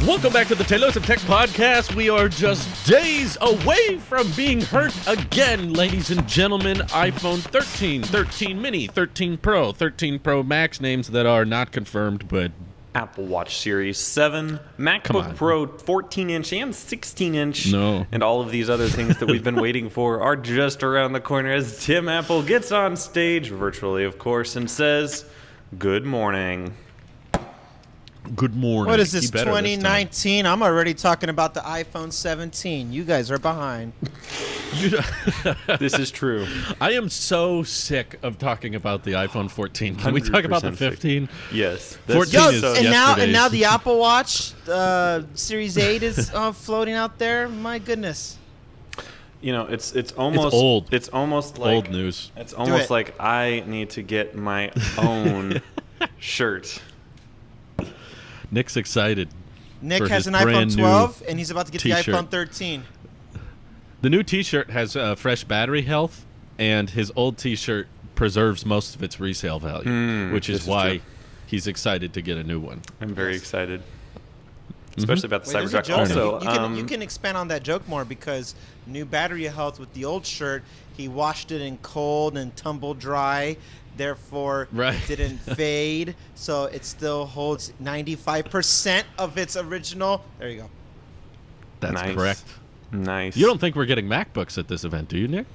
Welcome back to the Taylors of Tech podcast. We are just days away from being hurt again, ladies and gentlemen. iPhone 13, 13 mini, 13 Pro, 13 Pro Max, names that are not confirmed, but Apple Watch Series 7, MacBook Pro 14-inch and 16-inch, and all of these other things that we've been waiting for are just around the corner as Tim Apple gets on stage, virtually of course, and says, "Good morning." Good morning. What is this, 2019? I'm already talking about the iPhone 17. You guys are behind. This is true. I am so sick of talking about the iPhone 14. Can we talk about the 15? Yes. 14 is and now the Apple Watch Series 8 is floating out there. My goodness. You know, it's almost old. It's almost like old news. It's almost like I need to get my own shirt. Nick's excited. Nick has an iPhone 12, and he's about to get the iPhone 13. The new T-shirt has fresh battery health, and his old T-shirt preserves most of its resale value, which is why he's excited to get a new one. I'm very excited, especially about the Wait, Cybertruck. Also, you can expand on that joke more because new battery health with the old shirt, he washed it in cold and tumble dry. Therefore, it didn't fade, so it still holds 95% of its original. There you go. That's correct. Nice. You don't think we're getting MacBooks at this event, do you, Nick?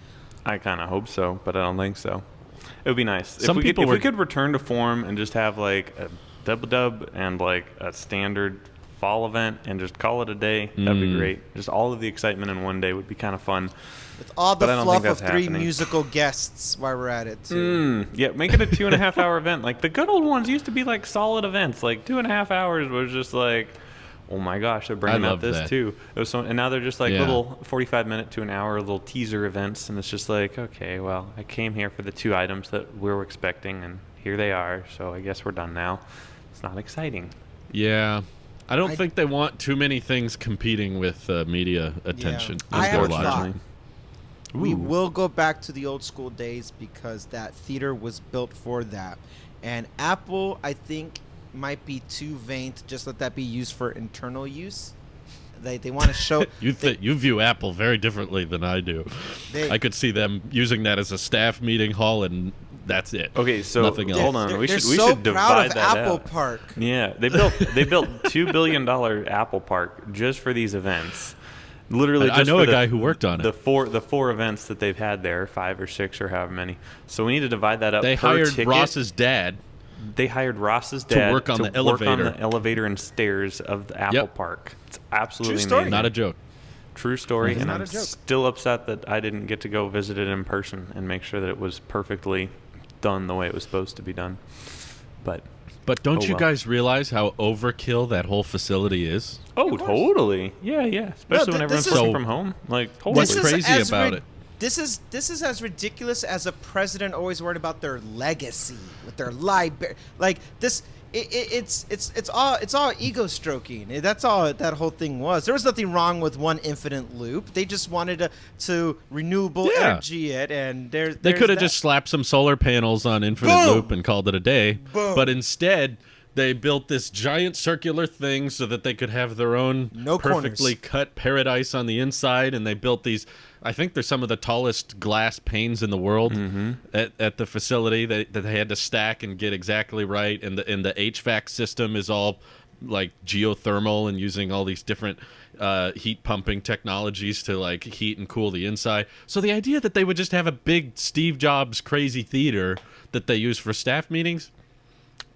I kind of hope so, but I don't think so. It would be nice If we could return to form and just have like a dub and like a standard fall event and just call it a day. That'd be great. Just all of the excitement in one day would be kind of fun. With all the fluff of three musical guests while we're at it, too. Yeah, make it a 2.5 hour event. Like, the good old ones used to be, like, solid events. Like, 2.5 hours was just like, oh, my gosh, they're bringing out this, too. It was and now they're just, like, little 45-minute to an hour little teaser events. And it's just like, okay, well, I came here for the 2 items that we were expecting, and here they are. So I guess we're done now. It's not exciting. Yeah. I don't think they want too many things competing with media attention. Yeah. I have a thought. We will go back to the old school days because that theater was built for that. And Apple, I think, might be too vain to just let that be used for internal use. They want to show... You view Apple very differently than I do. I could see them using that as a staff meeting hall, and that's it. Okay, so nothing else. Hold on. We they're should so divide proud of that Apple out. Park. Yeah, they built $2 billion Apple Park just for these events. Literally, I know a guy who worked on it. The four events that they've had there, 5 or 6 or however many. So we need to divide that up. They per hired ticket. Ross's dad. They hired Ross's dad to work on the elevator and stairs of the Apple Park. It's absolutely True story. amazing. Not a joke. True story, and not I'm a joke. still upset that I didn't get to go visit it in person and make sure that it was perfectly done the way it was supposed to be done. But don't you guys realize how overkill that whole facility is? Oh, totally. Yeah. Especially when everyone's working from home. Like, what's crazy about it? This is as ridiculous as a president always worried about their legacy with their library. Like this, it's all ego stroking. That's all that whole thing was. There was nothing wrong with one infinite loop. They just wanted to renewable energy it, and they could have just slapped some solar panels on infinite loop and called it a day. Boom. But instead, they built this giant circular thing so that they could have their own perfectly cut paradise on the inside, and they built these. I think they're some of the tallest glass panes in the world at the facility that they had to stack and get exactly right. And the HVAC system is all like geothermal and using all these different heat pumping technologies to like heat and cool the inside. So the idea that they would just have a big Steve Jobs crazy theater that they use for staff meetings,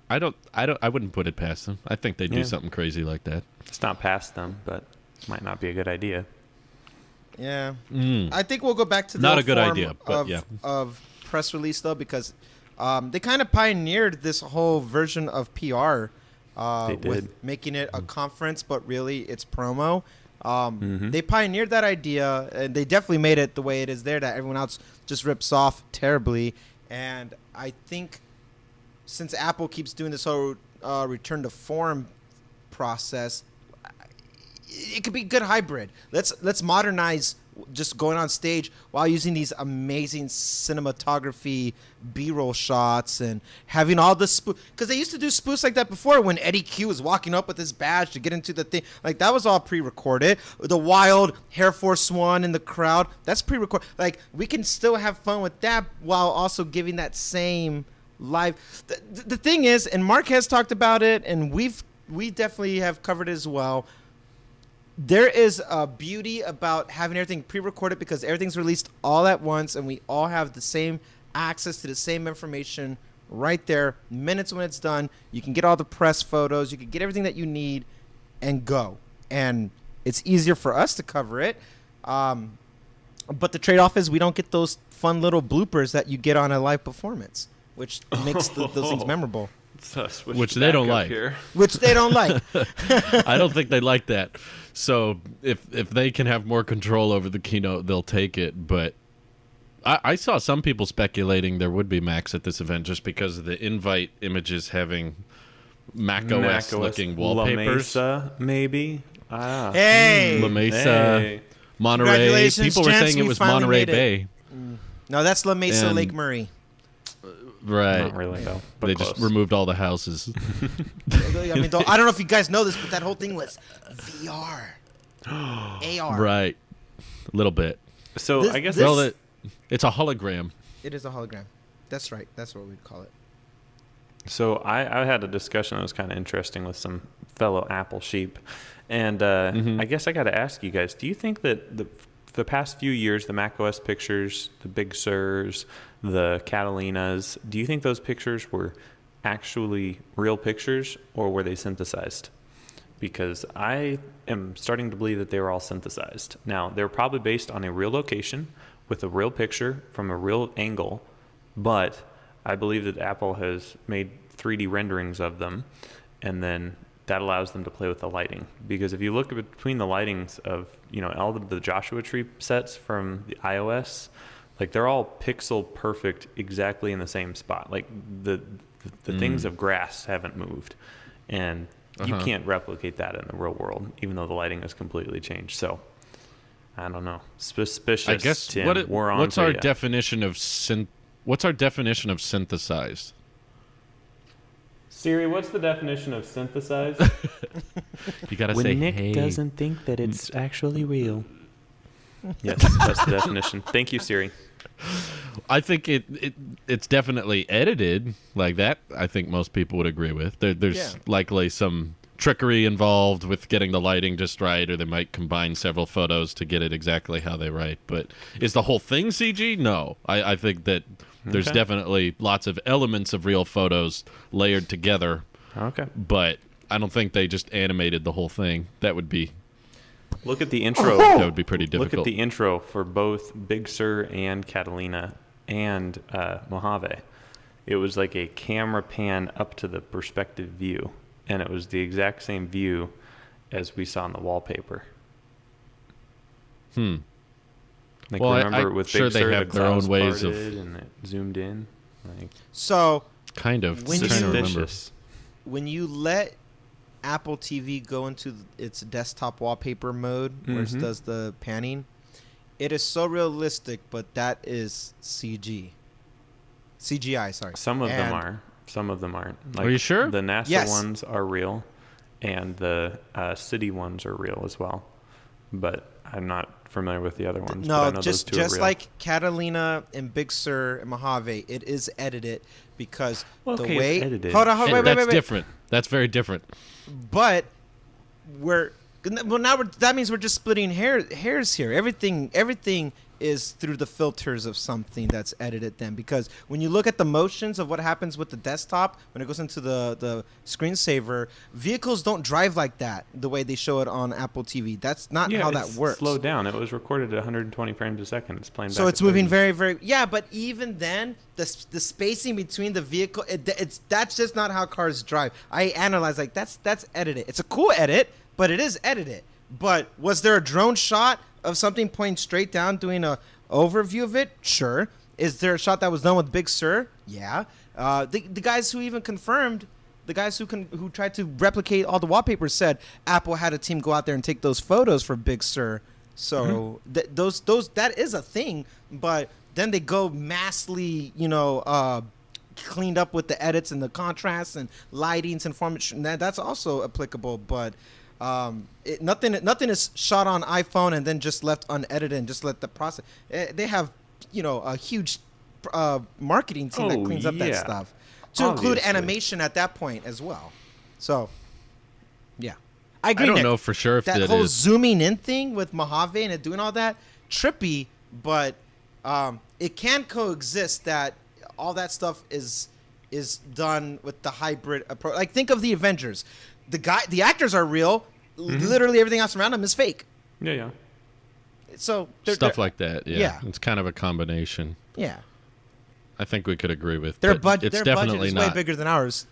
I wouldn't put it past them. I think they'd do something crazy like that. It's not past them, but it might not be a good idea. Yeah. I think we'll go back to the not a good form idea, but of press release though, because they kind of pioneered this whole version of PR with making it a conference, but really it's promo. They pioneered that idea, and they definitely made it the way it is there that everyone else just rips off terribly. And I think since Apple keeps doing this whole return to form process, it could be a good hybrid. Let's modernize just going on stage while using these amazing cinematography, B-roll shots, and having all the because they used to do spoofs like that before when Eddie Q was walking up with his badge to get into the thing. Like, that was all pre-recorded. The wild Air Force One in the crowd, that's pre-recorded. Like, we can still have fun with that while also giving that same live. The thing is, and Mark has talked about it, and we definitely have covered it as well. There is a beauty about having everything pre-recorded because everything's released all at once, and we all have the same access to the same information right there. Minutes when it's done, you can get all the press photos, you can get everything that you need, and go. And it's easier for us to cover it. But the trade-off is we don't get those fun little bloopers that you get on a live performance, which makes those things memorable. Which they don't like. Which they don't like. I don't think they like that. So if they can have more control over the keynote, they'll take it. But I saw some people speculating there would be Macs at this event just because of the invite images having macOS looking wallpapers. La Mesa, maybe. Hey, La Mesa, Monterey. People were saying it was Monterey Bay. No, that's La Mesa, Lake Murray. Right. Not really, though. But they close. just removed all the houses. I mean, I don't know if you guys know this, but that whole thing was VR. AR. Right. A little bit. So I guess it's a hologram. It is a hologram. That's right. That's what we'd call it. So I had a discussion that was kind of interesting with some fellow Apple sheep. And I guess I got to ask you guys, do you think that the past few years, the macOS pictures, the Big Surs, the Catalinas, do you think those pictures were actually real pictures or were they synthesized? Because I am starting to believe that they were all synthesized. Now, they're probably based on a real location with a real picture from a real angle, but I believe that Apple has made 3D renderings of them, and then that allows them to play with the lighting. Because if you look between the lightings of, all the Joshua Tree sets from the iOS, like they're all pixel perfect exactly in the same spot. Like the things of grass haven't moved. And you can't replicate that in the real world, even though the lighting has completely changed. So I don't know. Suspicious. I guess Tim. what's our definition of synthesized? Siri, what's the definition of synthesized? You gotta when say, Nick hey. doesn't think that it's actually real. Yes, that's the definition. Thank you, Siri. I think it's definitely edited like that. I think most people would agree with. There's likely some trickery involved with getting the lighting just right, or they might combine several photos to get it exactly how they write. But is the whole thing CG? No. I think that there's definitely lots of elements of real photos layered together. Okay. But I don't think they just animated the whole thing. That would be... Look at the intro. That would be pretty difficult. Look at the intro for both Big Sur and Catalina and Mojave. It was like a camera pan up to the perspective view, and it was the exact same view as we saw in the wallpaper. Like, well, remember with sure Big Sur, they have the their own clouds ways of and it zoomed in. Like, so kind of. When I'm trying to remember. When you let Apple TV go into its desktop wallpaper mode, where it does the panning, it is so realistic, but that is CGI. Sorry. Some of them are. Some of them aren't. Like, are you sure? The NASA ones are real, and the city ones are real as well. But I'm not familiar with the other ones. No, but I know just those two are real. like Catalina and Big Sur and Mojave, it is edited because the way. Edited. Hold on, wait. That's different. That's very different. But that means we're just splitting hairs here. Everything is through the filters of something that's edited then, because when you look at the motions of what happens with the desktop when it goes into the screensaver, vehicles don't drive like that the way they show it on Apple TV. That's not how that works. Slowed down. It was recorded at 120 frames a second. It's playing back. So it's moving very, very but even then the spacing between the vehicle, that's just not how cars drive. I analyze like that's edited. It's a cool edit, but it is edited. But was there a drone shot of something pointing straight down doing a overview of it? Sure. Is there a shot that was done with Big Sur? Yeah. The guys who even confirmed, the guys who tried to replicate all the wallpapers said Apple had a team go out there and take those photos for Big Sur So those that is a thing, but then they go massively, cleaned up with the edits and the contrasts and lightings and formation. That's also applicable, but nothing is shot on iPhone and then just left unedited and just let the process. They have a huge marketing team that cleans up that stuff to include animation at that point as well. So yeah, I agree. I don't know for sure if that whole zooming in thing with Mojave and it doing all that trippy, but it can coexist that all that stuff is done with the hybrid approach. Like, think of the Avengers. The actors are real. Literally everything else around them is fake. Yeah. So stuff like that. Yeah. It's kind of a combination. Yeah. I think we could agree with their budget. Their budget is way bigger than ours.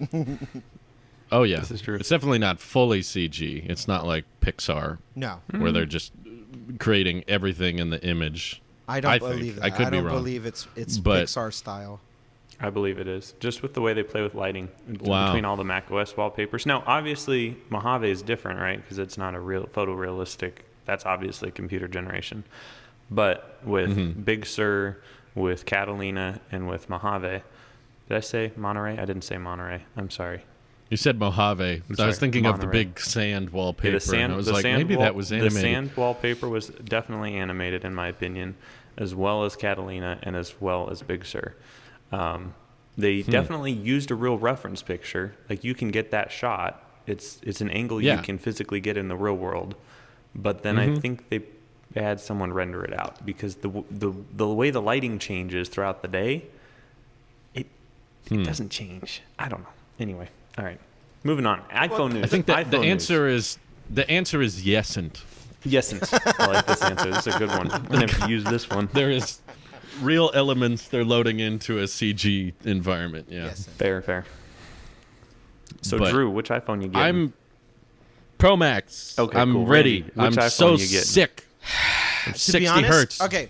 Oh yeah, this is true. It's definitely not fully CG. It's not like Pixar. No. Where they're just creating everything in the image. I don't believe that. I could be wrong. I don't believe it's Pixar style. I believe it is, just with the way they play with lighting between all the macOS wallpapers. Now, obviously, Mojave is different, right? Because it's not a real photorealistic. That's obviously computer generation. But with Big Sur, with Catalina, and with Mojave, did I say Monterey? I didn't say Monterey. I'm sorry. You said Mojave. I was thinking Monterey. of the big sand wallpaper. And I was like, maybe that was animated. The sand wallpaper was definitely animated, in my opinion, as well as Catalina and as well as Big Sur. They definitely used a real reference picture. Like, you can get that shot. It's an angle you can physically get in the real world. But then I think they had someone render it out, because the way the lighting changes throughout the day, it doesn't change. I don't know. Anyway, all right. Moving on. iPhone news. I think that the answer is yesn't. Yesn't. I like this answer. This is a good one. I'm going to have to use this one. There is real elements they're loading into a CG environment. Yeah. Yes. Fair. So, Drew, which iPhone you getting? I'm Pro Max. Okay, I'm cool. ready. Randy, which I'm iPhone so you getting? sick. To 60 be honest, hertz. okay.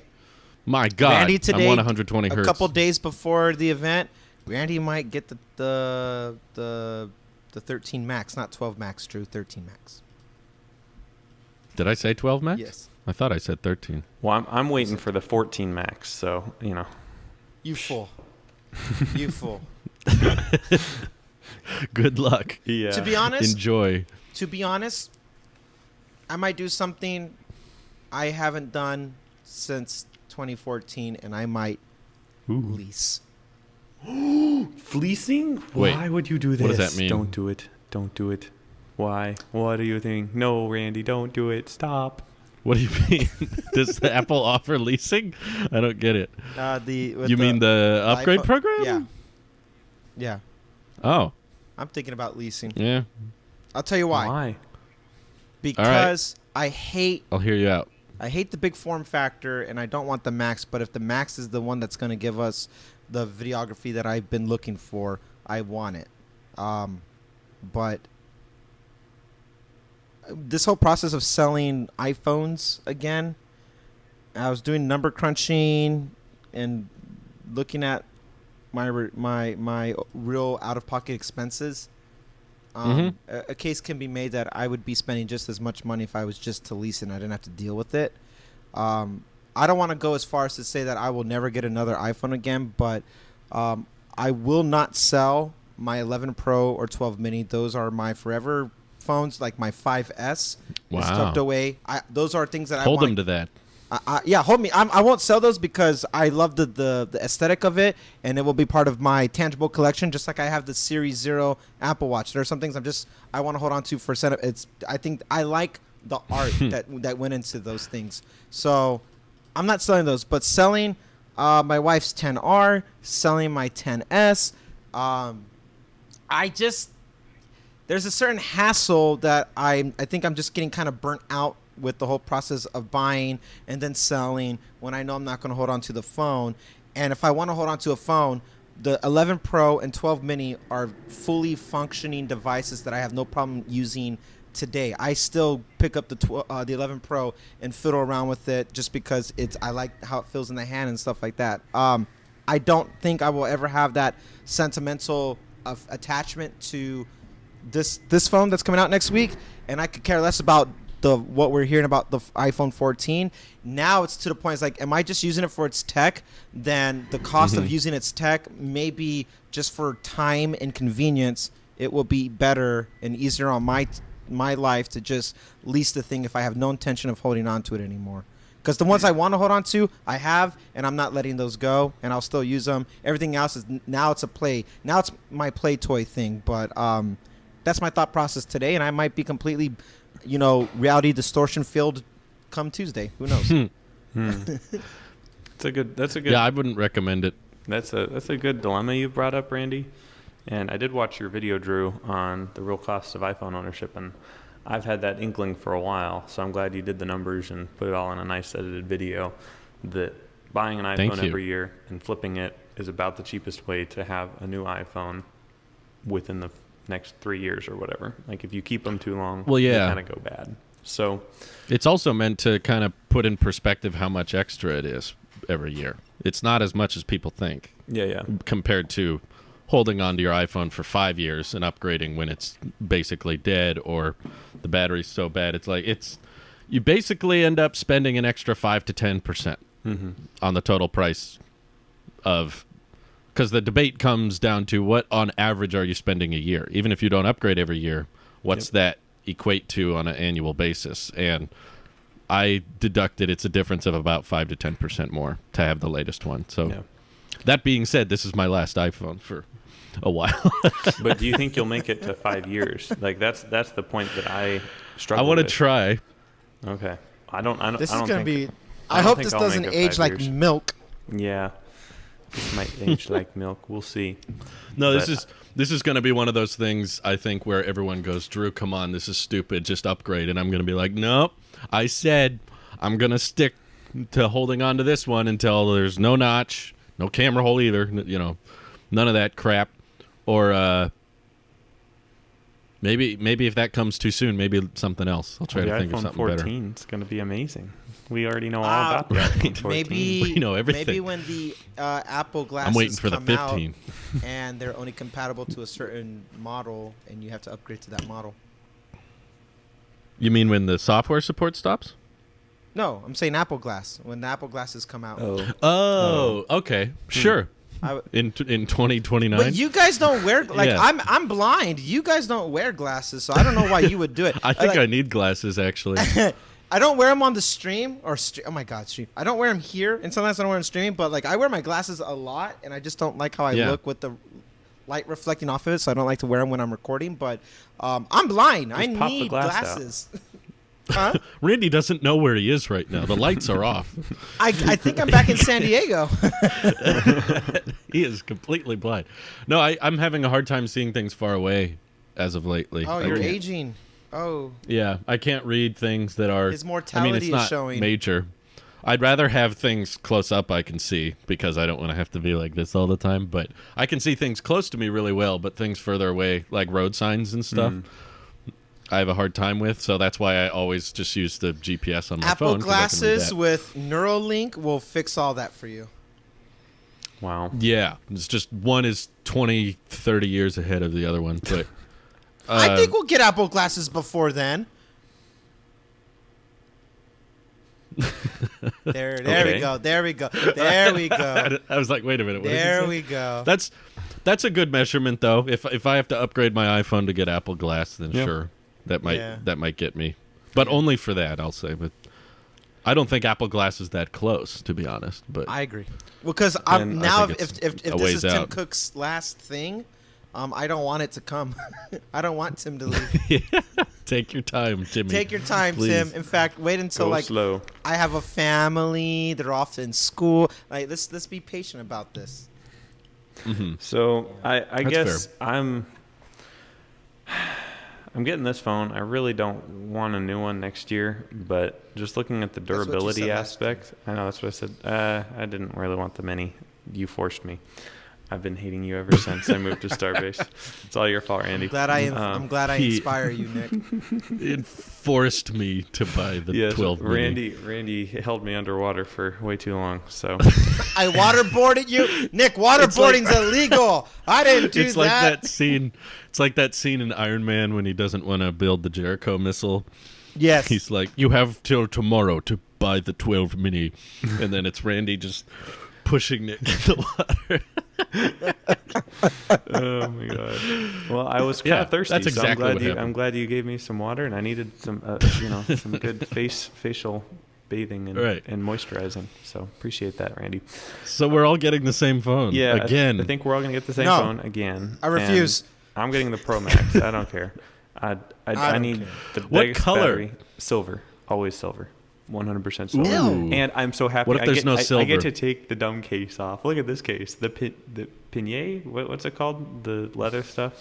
My God. Randy today, I want 120 hertz. A couple days before the event, Randy might get the 13 Max, not 12 Max, Drew. 13 Max. Did I say 12 Max? Yes. I thought I said 13. Well, I'm waiting for the 14 Max, so, You fool. You fool. Good luck. Yeah. To be honest, Enjoy. To be honest, I might do something I haven't done since 2014, and I might lease. Fleecing? Wait, why would you do this? What does that mean? Don't do it. Don't do it. Why? What do you think? No, Randy, don't do it. Stop. What do you mean? Does the Apple offer leasing? I don't get it. You mean the upgrade program? Yeah. Yeah. Oh. I'm thinking about leasing. Yeah. I'll tell you why. Why? Because I hate I'll hear you out. I hate the big form factor, and I don't want the Max. But if the Max is the one that's going to give us the videography that I've been looking for, I want it. But this whole process of selling iPhones again, I was doing number crunching and looking at my real out-of-pocket expenses. A case can be made that I would be spending just as much money if I was just to lease it and I didn't have to deal with it. I don't want to go as far as to say that I will never get another iPhone again, but I will not sell my 11 Pro or 12 Mini. Those are my forever phones, like my 5S. Wow. Is tucked away. Those are things that hold them to that. Yeah, hold me. I won't sell those because I love the aesthetic of it, and it will be part of my tangible collection. Just like I have the Series 0 Apple Watch. There are some things I want to hold on to for setup. I think I like the art that went into those things. So I'm not selling those, but selling my wife's 10R, selling my 10S. There's a certain hassle that I think I'm just getting kind of burnt out with the whole process of buying and then selling when I know I'm not going to hold on to the phone. And if I want to hold on to a phone, the 11 Pro and 12 Mini are fully functioning devices that I have no problem using today. I still pick up the 11 Pro and fiddle around with it just because I like how it feels in the hand and stuff like that. I don't think I will ever have that sentimental attachment to this phone that's coming out next week, and I could care less about what we're hearing about the iPhone 14. Now it's to the point, it's like, am I just using it for its tech? Then the cost of using its tech, maybe just for time and convenience, it will be better and easier on my life to just lease the thing if I have no intention of holding on to it anymore. Because the ones I want to hold on to, I have, and I'm not letting those go, and I'll still use them. Everything else is now it's a play. Now it's my play toy thing. But that's my thought process today, and I might be completely, reality distortion filled come Tuesday. Who knows? That's a good. Yeah, I wouldn't recommend it. That's a good dilemma you brought up, Randy. And I did watch your video, Drew, on the real cost of iPhone ownership, and I've had that inkling for a while, so I'm glad you did the numbers and put it all in a nice edited video, that buying an iPhone every year and flipping it is about the cheapest way to have a new iPhone within the next 3 years or whatever. Like, if you keep them too long, they kind of go bad. So it's also meant to kind of put in perspective how much extra it is every year. It's not as much as people think. Yeah. Compared to holding on to your iPhone for 5 years and upgrading when it's basically dead or the battery's so bad. It's like you basically end up spending an extra 5 to 10% on the total price of, because the debate comes down to what on average are you spending a year? Even if you don't upgrade every year, what's that equate to on an annual basis? And I deducted it's a difference of about 5 to 10% more to have the latest one. So that being said, this is my last iPhone for a while. But do you think you'll make it to 5 years? Like, that's the point that I struggle I want to with. try. Okay. I don't This I is don't going to think, be... I hope this I'll doesn't make it age 5 like years. milk. Yeah. This might age like milk. We'll see. No, this is going to be one of those things, I think, where everyone goes, Drew, come on, this is stupid, just upgrade. And I'm going to be like, nope, I said I'm going to stick to holding on to this one until there's no notch, no camera hole either, none of that crap. Or maybe if that comes too soon, maybe something else. I'll try to think of something better. The iPhone 14 is going to be amazing. We already know all about the iPhone 14. Maybe we know everything. Maybe when the Apple glasses I'm waiting for the 15. and they're only compatible to a certain model, and you have to upgrade to that model. You mean when the software support stops? No, I'm saying Apple Glass. When the Apple glasses come out. Oh, okay, sure. In 2029. But you guys don't wear I'm blind. You guys don't wear glasses, so I don't know why you would do it. I think I need glasses actually. I don't wear them on the stream oh my god, stream. I don't wear them here, and sometimes I don't wear them streaming. But like I wear my glasses a lot, and I just don't like how I look with the light reflecting off of it. So I don't like to wear them when I'm recording. But I'm blind. Just I pop the need glass glasses. Huh? Randy doesn't know where he is right now. The lights are off. I think I'm back in San Diego. He is completely blind. No, I'm having a hard time seeing things far away as of lately. Oh, you're aging. Oh. Yeah, I can't read things that are... His mortality it's not is showing. Major. I'd rather have things close up I can see because I don't want to have to be like this all the time. But I can see things close to me really well, but things further away, like road signs and stuff, I have a hard time with. So that's why I always just use the GPS on my Apple phone. Apple glasses with Neuralink will fix all that for you. Wow. Yeah. It's just one is 20, 30 years ahead of the other one. But I think we'll get Apple glasses before then. There we go. There we go. There we go. I was like, wait a minute. What there we go. That's a good measurement, though. If I have to upgrade my iPhone to get Apple Glass, then sure, that might get me. But only for that, I'll say. But I don't think Apple Glass is that close, to be honest. But I agree. Well, because now if this is Tim Cook's last thing, I don't want it to come. I don't want Tim to leave. Take your time, Timmy. Take your time, please. Tim. In fact, wait until Go slow. I have a family. They're off in school. Like let's be patient about this. Mm-hmm. So I guess fair. I'm getting this phone. I really don't want a new one next year, but just looking at the durability aspect, I know that's what I said. I didn't really want the Mini. You forced me. I've been hating you ever since I moved to Starbase. It's all your fault, Randy. I'm glad I inspire you, Nick. It forced me to buy the 12 Mini. Randy held me underwater for way too long. So I waterboarded you, Nick. Waterboarding's illegal. I didn't do it's that. Like that scene. It's like that scene in Iron Man when he doesn't want to build the Jericho missile, Yes. He's like, you have till tomorrow to buy the 12 mini. And then it's Randy just pushing Nick in the water. Oh my god. Well, I was kind of thirsty. That's exactly so what happened. I'm glad you gave me some water, and I needed some, some good facial bathing and moisturizing. So appreciate that, Randy. So we're all getting the same phone. Yeah. Again. I think we're all gonna get the same phone again. I refuse. And I'm getting the Pro Max. I don't care. I need care. the What biggest color? Battery. Silver. Always silver. 100% silver. Ew. And I'm so happy. What if there's no silver? I get to take the dumb case off. Look at this case. The Pinier? What's it called? The leather stuff?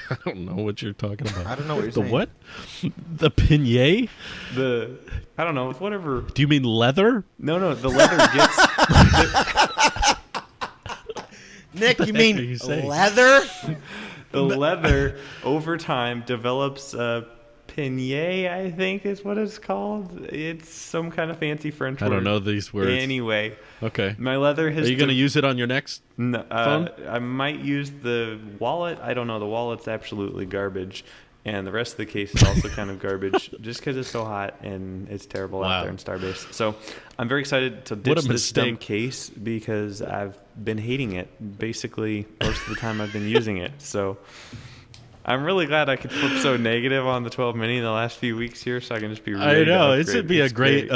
I don't know what you're talking about. I don't know what you're the saying. what? The Pinier? I don't know. Whatever. Do you mean leather? No. The leather gets... Nick, you are mean you saying? leather? The leather over time develops Pinier, I think is what it's called. It's some kind of fancy French word. I don't know these words. Anyway, Okay. my leather has... Are you going to use it on your next phone? I might use the wallet. I don't know. The wallet's absolutely garbage. And the rest of the case is also kind of garbage just because it's so hot and it's terrible out there in Starbase. So I'm very excited to ditch this dumb case because I've been hating it basically most of the time I've been using it. So I'm really glad I could flip so negative on the 12 mini in the last few weeks here, so I can just be really. I know it should be a great.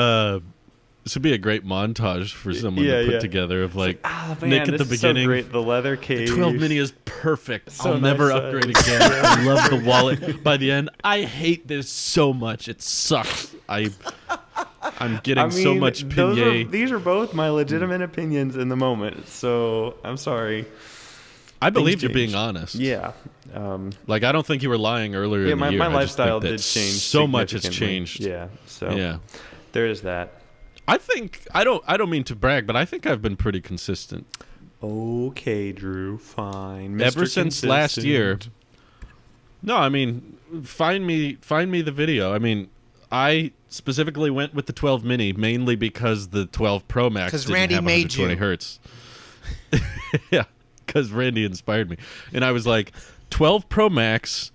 This would be a great montage for someone to put together of like Nick at the beginning. So great. The leather case. The 12 mini is perfect. So I'll never nice upgrade again. I love the wallet. By the end, I hate this so much. It sucks. I'm getting so much Pinier. These are both my legitimate opinions in the moment. So I'm sorry. I believe you're being honest. Yeah. Like I don't think you were lying earlier in the year. My lifestyle did change. So much has changed. Yeah. So there is that. I think I don't mean to brag, but I think I've been pretty consistent. Okay, Drew. Fine. Mr. Ever since last year. No, I mean, find me the video. I mean, I specifically went with the 12 mini mainly because the 12 Pro Max didn't Randy have made 120 you. hertz. Yeah, because Randy inspired me, and I was like, 12 Pro Max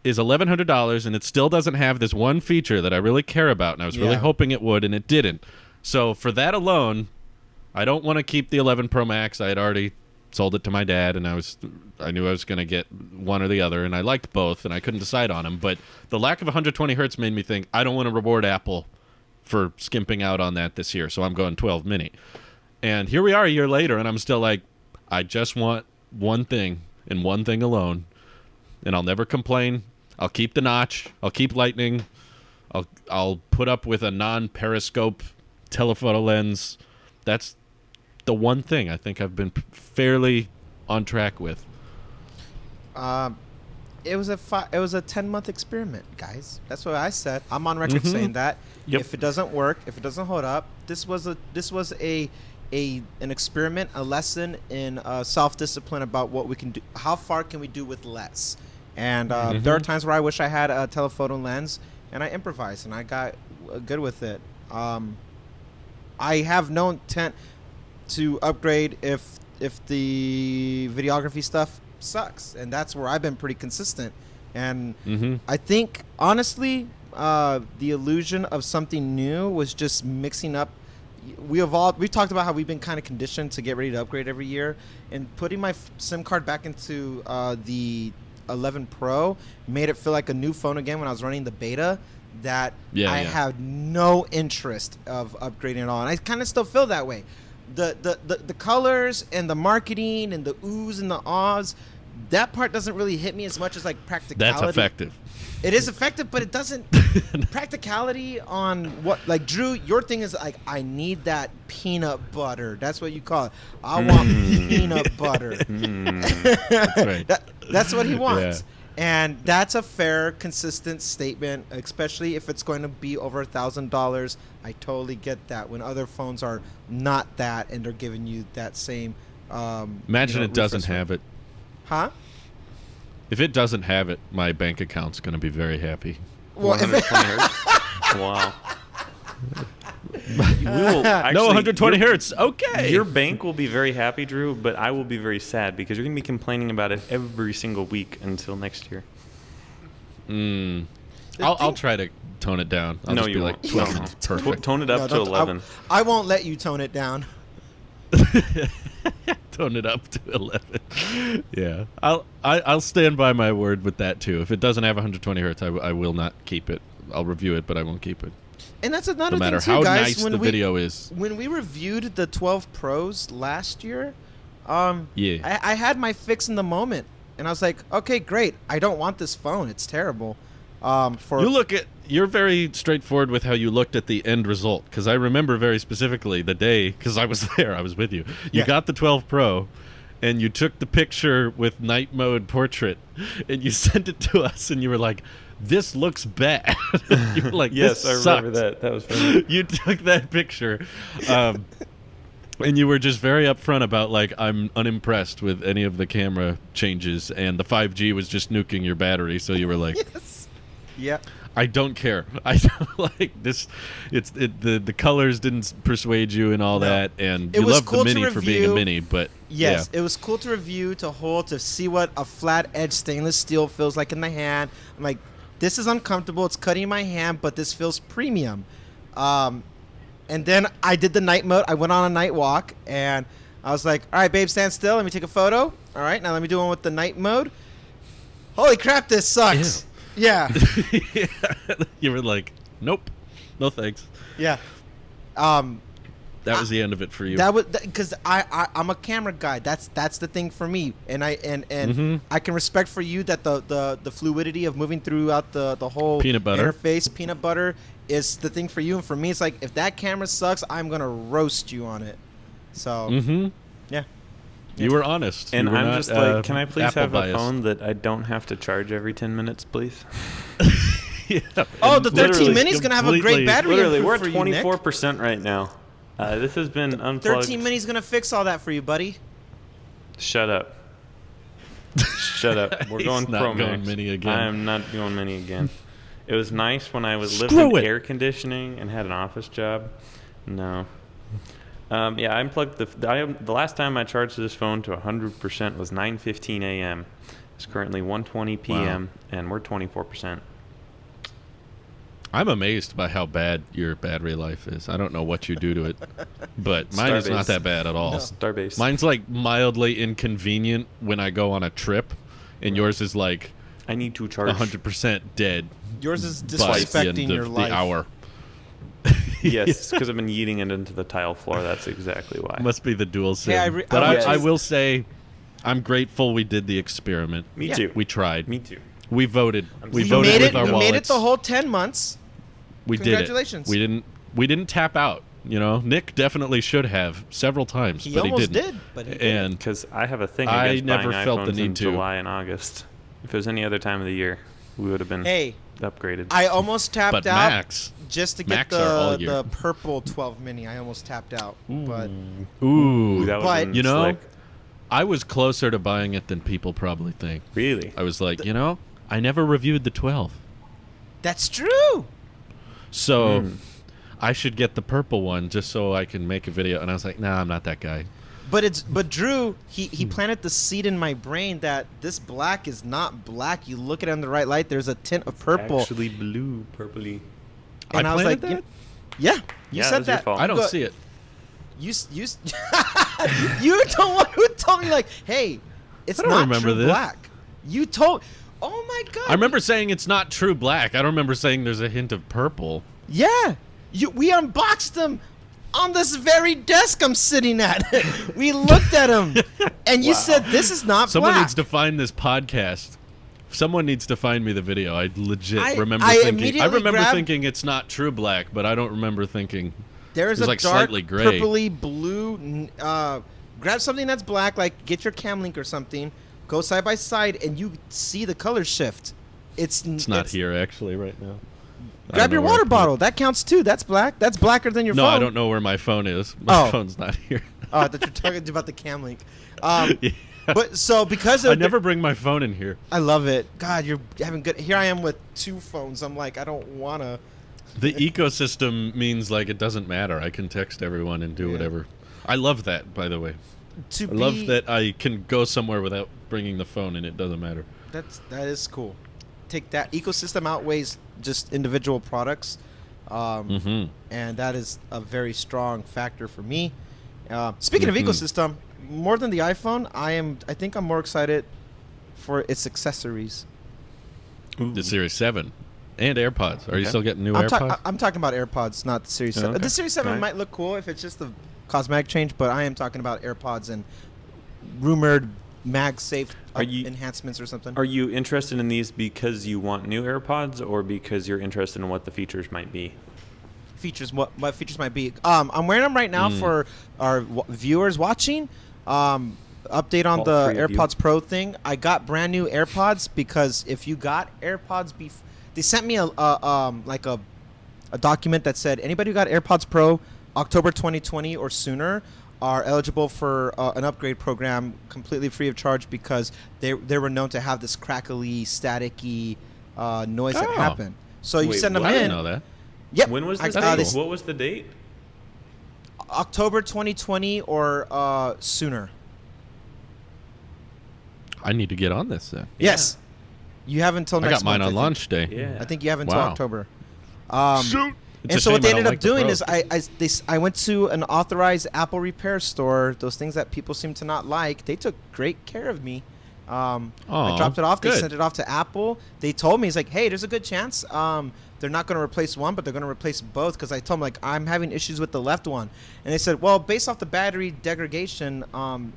is $1,100, and it still doesn't have this one feature that I really care about, and I was really hoping it would, and it didn't. So for that alone, I don't want to keep the 11 Pro Max. I had already sold it to my dad, and I knew I was going to get one or the other, and I liked both, and I couldn't decide on them. But the lack of 120 hertz made me think I don't want to reward Apple for skimping out on that this year, so I'm going 12 mini. And here we are a year later, and I'm still like, I just want one thing and one thing alone, and I'll never complain. I'll keep the notch. I'll keep lightning. I'll put up with a non-periscope telephoto lens. That's the one thing I think I've been fairly on track with. It was a 10-month experiment, guys. That's what I said. I'm on record saying that. Yep. If it doesn't work, if it doesn't hold up, this was an experiment, a lesson in self-discipline about what we can do. How far can we do with less? And there are times where I wish I had a telephoto lens, and I improvised, and I got good with it. I have no intent to upgrade if the videography stuff sucks, and that's where I've been pretty consistent. And I think, honestly, the illusion of something new was just mixing up. We talked about how we've been kind of conditioned to get ready to upgrade every year, and putting my SIM card back into the 11 Pro made it feel like a new phone again when I was running the beta that I had no interest of upgrading at all, and I kind of still feel that way. The colors and the marketing and the oohs and the ahs, that part doesn't really hit me as much as like practicality. That's effective. It is effective, but it doesn't. Practicality on what, like, Drew, your thing is like, I need that peanut butter. That's what you call it. I want peanut butter. That's right. That's what he wants. Yeah. And that's a fair, consistent statement, especially if it's going to be over $1,000. I totally get that. When other phones are not that and they're giving you that same. Imagine it doesn't have it. Huh? If it doesn't have it, my bank account's going to be very happy. Well, if 120 hertz? Wow. We will actually, no 120 hertz. Okay. Your bank will be very happy, Drew, but I will be very sad because you're going to be complaining about it every single week until next year. I'll try to tone it down. I'll No, just you be won't. like 12 No. is perfect. Tone it up to 11. I won't let you tone it down. Tone it up to 11. Yeah, I'll stand by my word with that too. If it doesn't have 120 hertz, I will not keep it. I'll review it, but I won't keep it. And that's another No matter thing how too, guys. nice the video is. When we reviewed the 12 Pros last year, Yeah. I had my fix in the moment, and I was like, okay, great. I don't want this phone. It's terrible. You're very straightforward with how you looked at the end result, because I remember very specifically the day, because I was there, I was with you. You got the 12 Pro, and you took the picture with night mode portrait, and you sent it to us, and you were like, this looks bad. You were like, yes, this I remember that. That was funny. You took that picture, and you were just very upfront about, like, I'm unimpressed with any of the camera changes, and the 5G was just nuking your battery, so you were like... Yes. Yeah. I don't care. I don't like this. The colors didn't persuade you and all that, and you loved the Mini for being a Mini. But yes, it was cool to review, to hold, to see what a flat edge stainless steel feels like in the hand. I'm like, this is uncomfortable. It's cutting my hand, but this feels premium. And then I did the night mode. I went on a night walk, and I was like, all right, babe, stand still. Let me take a photo. All right, now let me do one with the night mode. Holy crap, this sucks. Ew. Yeah. Yeah. You were like, nope, no thanks. Yeah. That was the end of it for you. That was because I'm a camera guy. That's the thing for me, and I can respect for you that the fluidity of moving throughout the whole peanut butter interface, peanut butter is the thing for you, and for me, it's like if that camera sucks, I'm gonna roast you on it. So yeah. You were honest. And I'm just like, can I please Apple have biased. a phone that I don't have to charge every 10 minutes, please? Yeah. Oh, the 13 Mini is going to have a great battery. Literally, we're at for you, 24% right now. This has been unplugged. 13 Mini is going to fix all that for you, buddy. Shut up. Shut up. We're going Pro Max. Mini again. I am not going Mini again. It was nice when I was living in air conditioning and had an office job. No. Yeah, I unplugged the last time I charged this phone to 100% was 9:15 a.m. It's currently 1:20 p.m. and we're 24%. I'm amazed by how bad your battery life is. I don't know what you do to it, but mine is not that bad at all. No. Starbase. Mine's like mildly inconvenient when I go on a trip, and yours is like I need to charge 100% dead. Yours is by the end disrespecting your of life. the hour. Yes, because I've been yeeting it into the tile floor. That's exactly why. Must be the dual SIM. Hey, but I will say, I'm grateful we did the experiment. Me too. We tried. Me too. We voted. We You voted made with it. our You wallets. made it the whole 10 months. We did it. Congratulations. We didn't tap out. You know, Nick definitely should have several times, He but he almost didn't. did, but he and Because I have a thing I against never buying felt the iPhones need in to. July and August. If it was any other time of the year, we would have been upgraded. I almost tapped but out Max, just to get Max are all year. the purple 12 Mini. I almost tapped out, but ooh, that but you know, slick. I was closer to buying it than people probably think. Really? I was like, you know, I never reviewed the 12, that's true. so I should get the purple one just so I can make a video. And I was like, nah, I'm not that guy. But Drew, he planted the seed in my brain that this black is not black. You look at it in the right light, there's a tint of purple. Actually blue, purpley. And I was like, planted that? yeah, you Yeah, said that's your that. fault. I don't see it. You you don't want to tell me like, hey, it's I don't not remember true this. black. You told. Oh my god. I remember saying it's not true black. I don't remember saying there's a hint of purple. Yeah, we unboxed them on this very desk I'm sitting at. We looked at them, and you said this is not Someone black. needs to find this podcast. Someone needs to find me the video. I legit remember I thinking. I immediately remember grabbed- thinking it's not true black, but I don't remember thinking. There's It was a like dark, slightly gray. purpley blue. Grab something that's black, like get your cam link or something. Go side by side, and you see the color shift. It's not here actually right now. Grab your water bottle. That counts too. That's black. That's blacker than your No, phone. I don't know where my phone is. My phone's not here. Oh, I thought you were talking about the cam link. Yeah. But so because of I never bring my phone in here. I love it. God, you're having good. Here I am with 2 phones. I'm like, I don't wanna. The ecosystem means like it doesn't matter. I can text everyone and do whatever. I love that, by the way. I love that I can go somewhere without bringing the phone and it doesn't matter. That is cool. take that. Ecosystem outweighs just individual products. And that is a very strong factor for me. Speaking of ecosystem, more than the iPhone, I think I'm more excited for its accessories. The Series 7 and AirPods. Are you still getting new AirPods? I'm talking about AirPods, not the Series 7. Okay. The Series 7 might look cool if it's just the cosmetic change, but I am talking about AirPods and rumored MagSafe enhancements or something. Are you interested in these because you want new AirPods or because you're interested in what the features might be? Features, what features might be. I'm wearing them right now for our viewers watching. Update on the AirPods Pro thing. I got brand new AirPods because if you got AirPods they sent me a document that said anybody who got AirPods Pro October 2020 or sooner are eligible for an upgrade program completely free of charge because they were known to have this crackly, staticky noise that happened. So you send them in. I didn't know that. Yep. When was this date? What was the date? October 2020 or sooner. I need to get on this then. Yes. You have until next month. I got mine on launch day. Yeah. I think you have until October. Shoot. And so what they ended up doing is I went to an authorized Apple repair store, those things that people seem to not like. They took great care of me. I dropped it off. They sent it off to Apple. They told me, it's like, hey, there's a good chance they're not going to replace one, but they're going to replace both because I told them, like, I'm having issues with the left one. And they said, well, based off the battery degradation,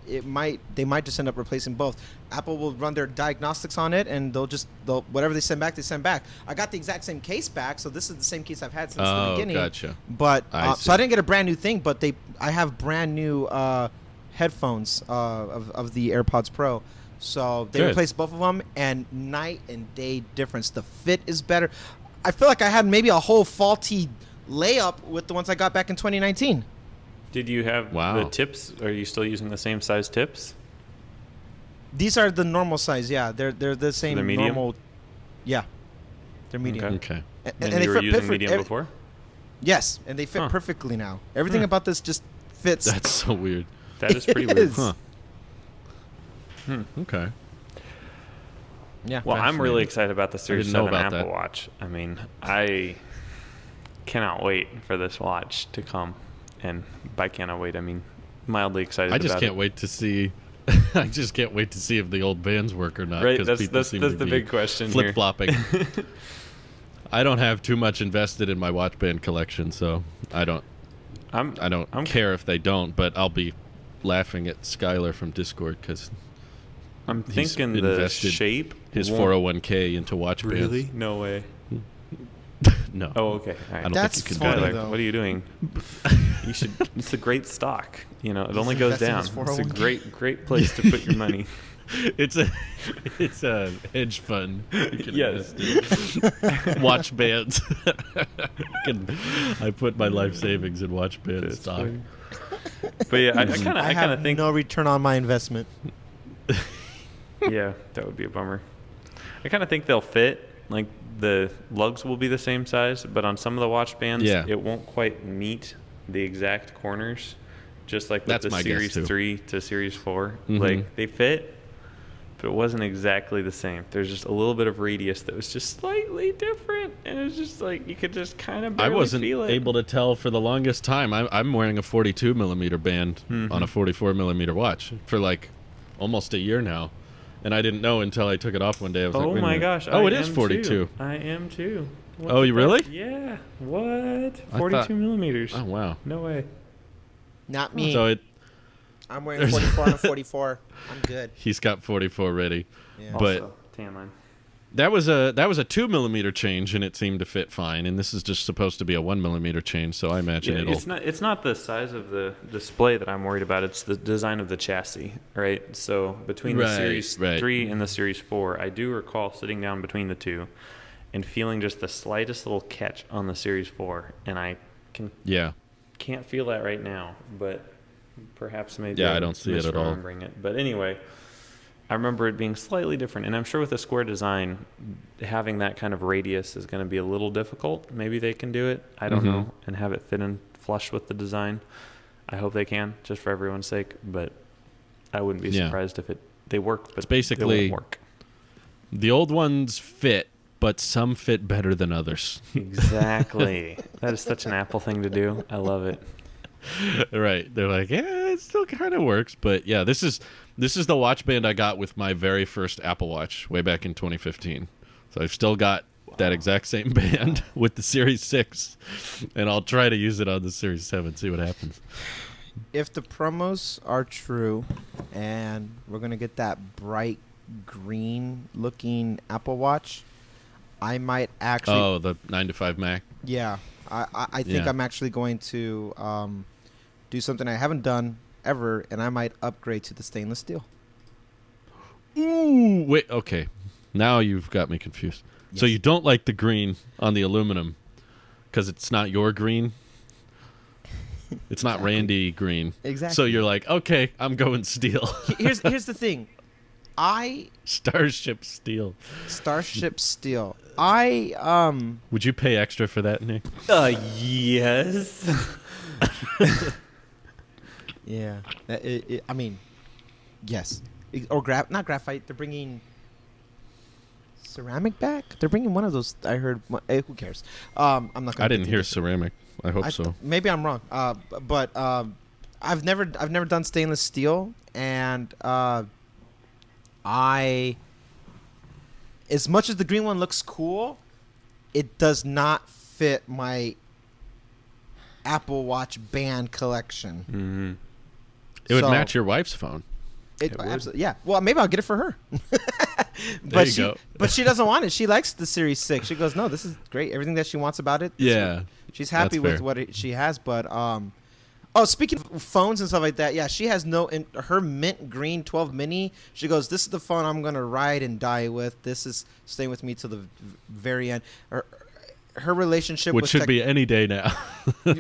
they might just end up replacing both. Apple will run their diagnostics on it, and they'll whatever they send back, they send back. I got the exact same case back, so this is the same case I've had since the beginning. Gotcha. But so I didn't get a brand new thing, but I have brand new headphones of the AirPods Pro. So they replaced both of them, and night and day difference. The fit is better. I feel like I had maybe a whole faulty layup with the ones I got back in 2019. Did you have the tips? Are you still using the same size tips? These are the normal size. Yeah, they're the same. They're medium? Normal. Yeah, they're medium. Okay. And you were using medium before? Yes, and they fit perfectly now. Everything about this just fits. That's so weird. That is pretty weird. Huh. Okay. Yeah. Well, I'm really excited about the Series 7 Apple Watch. I mean, I cannot wait for this watch to come. And by cannot wait, I mean mildly excited about it. I just can't wait to see. I just can't wait to see if the old bands work or not. Right, that's the big question. Flip-flopping. I don't have too much invested in my watch band collection, so I don't care if they don't. But I'll be laughing at Skylar from Discord because I'm thinking the shape his 401k into watch bands. Really? No way. No. Oh, okay. All right. I don't That's think you funny, can do that. though. What are you doing? You should. It's a great stock. You know, it only goes down. It's a great place to put your money. It's a hedge fund. Yes. Watch bands. I put my life savings in watch band stock. Funny. But yeah, I kind of think no return on my investment. Yeah, that would be a bummer. I kind of think they'll fit. Like the lugs will be the same size, but on some of the watch bands, it won't quite meet the exact corners. Just like with the Series 3 to Series 4. Like they fit, but it wasn't exactly the same. There's just a little bit of radius that was just slightly different, and it was just like you could just kind of barely feel it. I wasn't able to tell for the longest time. I'm wearing a 42 millimeter band on a 44 millimeter watch for like almost a year now. And I didn't know until I took it off one day. I was like, oh my gosh. Oh, it is 42. I am too. Oh, you really? Yeah. What? 42 millimeters. Oh, wow. No way. Not me. So I'm wearing 44 and a 44. I'm good. He's got 44 ready. Yeah. But also, tan line. that was a 2 millimeter change, and it seemed to fit fine. And this is just supposed to be a 1 millimeter change, so I imagine It's not the size of the display that I'm worried about. It's the design of the chassis, right? So between the Series 3 and the Series 4, I do recall sitting down between the two and feeling just the slightest little catch on the Series 4, and I can't feel that right now, but perhaps maybe I don't see it at all. But anyway, I remember it being slightly different, and I'm sure with a square design, having that kind of radius is going to be a little difficult. Maybe they can do it. I don't know, and have it fit in flush with the design. I hope they can, just for everyone's sake. But I wouldn't be surprised if they work, but it's basically they won't work. The old ones fit but some fit better than others. Exactly. That is such an Apple thing to do. I love it. Right. They're like, yeah, it still kind of works. But yeah, this is the watch band I got with my very first Apple Watch way back in 2015. So I've still got that exact same band with the Series 6. And I'll try to use it on the Series 7, see what happens. If the promos are true and we're going to get that bright green looking Apple Watch, I might actually... Oh, the 9 to 5 Mac? Yeah. I think I'm actually going to do something I haven't done ever, and I might upgrade to the stainless steel. Ooh, wait, okay. Now you've got me confused. Yes. So you don't like the green on the aluminum because it's not your green? It's not Randy green. Exactly. So you're like, okay, I'm going steel. Here's the thing. Starship Steel. Would you pay extra for that, Nick? Yes. Yeah. I mean, yes. Or not graphite. They're bringing ceramic back. They're bringing one of those. I heard. Who cares? I'm not. I didn't hear ceramic. I hope so. Maybe I'm wrong. But I've never done stainless steel, and as much as the green one looks cool, it does not fit my Apple Watch band collection. Mm-hmm. It would match your wife's phone. Absolutely, yeah. Well, maybe I'll get it for her. There you go. But she doesn't want it. She likes the Series 6. She goes, no, this is great. Everything that she wants about it. Yeah. She's happy with what she has. But, speaking of phones and stuff like that, yeah, she has her mint green 12 mini. She goes, this is the phone I'm going to ride and die with. This is staying with me till the very end. Her relationship which should be any day now.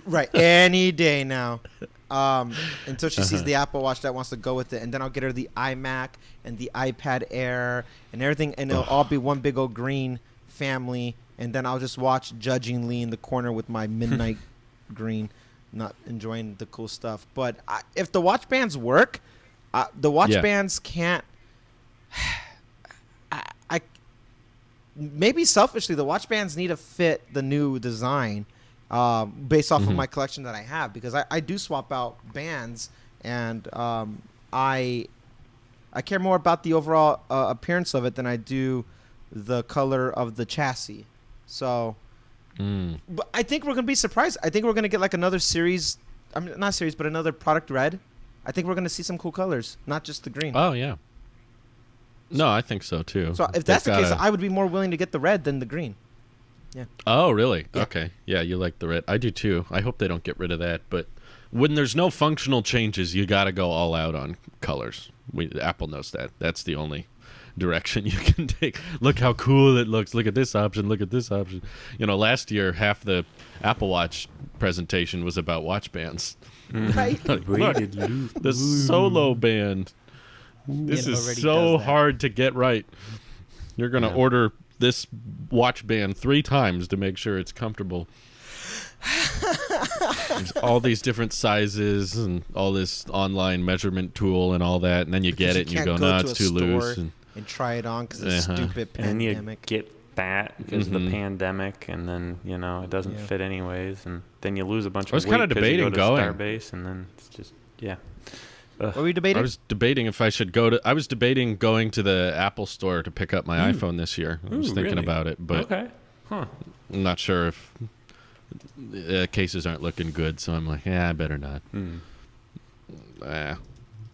Right, any day now. Until she sees the Apple Watch that wants to go with it, and then I'll get her the iMac and the iPad Air and everything, and it'll all be one big old green family, and then I'll just watch judgingly in the corner with my midnight green, not enjoying the cool stuff. But if the watch bands work, the watch bands can't. Maybe selfishly, the watch bands need to fit the new design. Based off of my collection that I have, because I do swap out bands, and I care more about the overall appearance of it than I do the color of the chassis. So, but I think we're gonna be surprised. I think we're gonna get like another series. I mean, not series, but another product red. I think we're gonna see some cool colors, not just the green. Oh yeah. No, I think so too. So if that's the case, I would be more willing to get the red than the green. Yeah. Oh, really? Yeah. Okay. Yeah, you like the red. I do too. I hope they don't get rid of that. But when there's no functional changes, you got to go all out on colors. Apple knows that. That's the only direction you can take. Look how cool it looks. Look at this option. Look at this option. Last year, half the Apple Watch presentation was about watch bands. Right. Look, the solo band. This is so hard to get right. You're going to order this watch band 3 times to make sure it's comfortable. There's all these different sizes and all this online measurement tool and all that, and then you get it and you go, no, it's too loose. And try it on because it's stupid pandemic. And you get that because of the pandemic, and then it doesn't fit anyways, and then you lose a bunch of weight. I was kind of debating going Starbase, and then it's just What were you debating? I was debating if I should go to. I was debating going to the Apple store to pick up my iPhone this year. I was thinking about it, but I'm not sure if cases aren't looking good. So I'm like, I better not.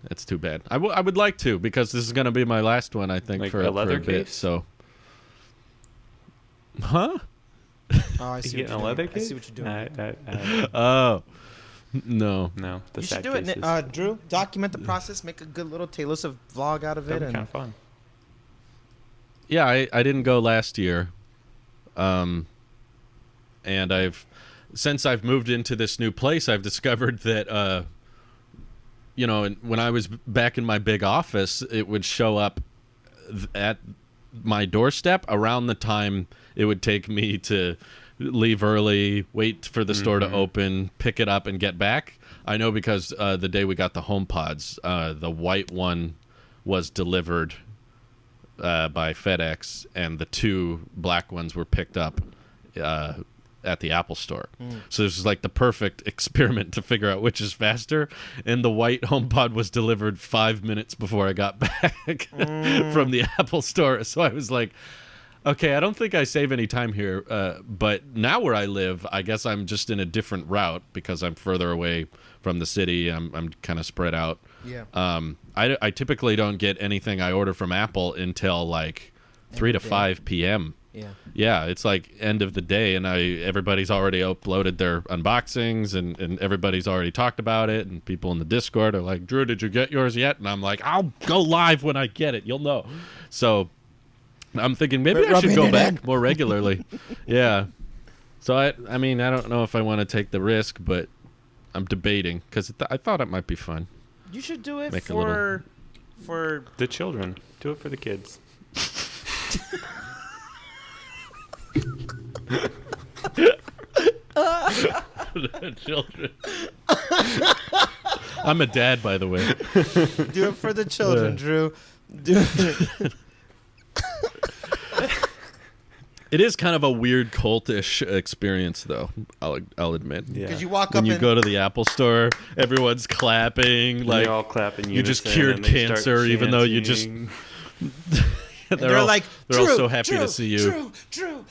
That's too bad. I would like to, because this is going to be my last one, I think, for a bit. Case? So, Oh, I see. A leather case? I see what you're doing. Oh. No. You should do it, Drew. Document the process. Make a good little Taylor vlog out of it. That'd be kind of fun. Yeah, I didn't go last year, and since I've moved into this new place, I've discovered that when I was back in my big office, it would show up at my doorstep around the time it would take me to leave early, wait for the store to open, pick it up, and get back. I know because the day we got the HomePods, the white one was delivered by FedEx, and the 2 black ones were picked up at the Apple Store. So this is like the perfect experiment to figure out which is faster. And the white HomePod was delivered 5 minutes before I got back from the Apple Store. So I was like, okay, I don't think I save any time here. But now where I live, I guess I'm just in a different route because I'm further away from the city. I'm kind of spread out. Yeah. I typically don't get anything I order from Apple until like 3 to 5 p.m. Yeah. Yeah, it's like end of the day, and everybody's already uploaded their unboxings, and everybody's already talked about it, and people in the Discord are like, Drew, did you get yours yet? And I'm like, I'll go live when I get it. You'll know. So I'm thinking maybe I should go back more regularly. Yeah. So, I mean, I don't know if I want to take the risk, but I'm debating because I thought it might be fun. You should do it Make for the children. Do it for the kids. Children. I'm a dad, by the way. Do it for the children, Drew. Do it. It is kind of a weird cultish experience, though. I'll admit. Yeah. Because you walk When up you and go to the Apple Store, everyone's clapping. And Like they all clap in you just unison, cured and they start cancer, even though you just. chanting. they're like, they're all Drew, so happy Drew, to see you. Drew.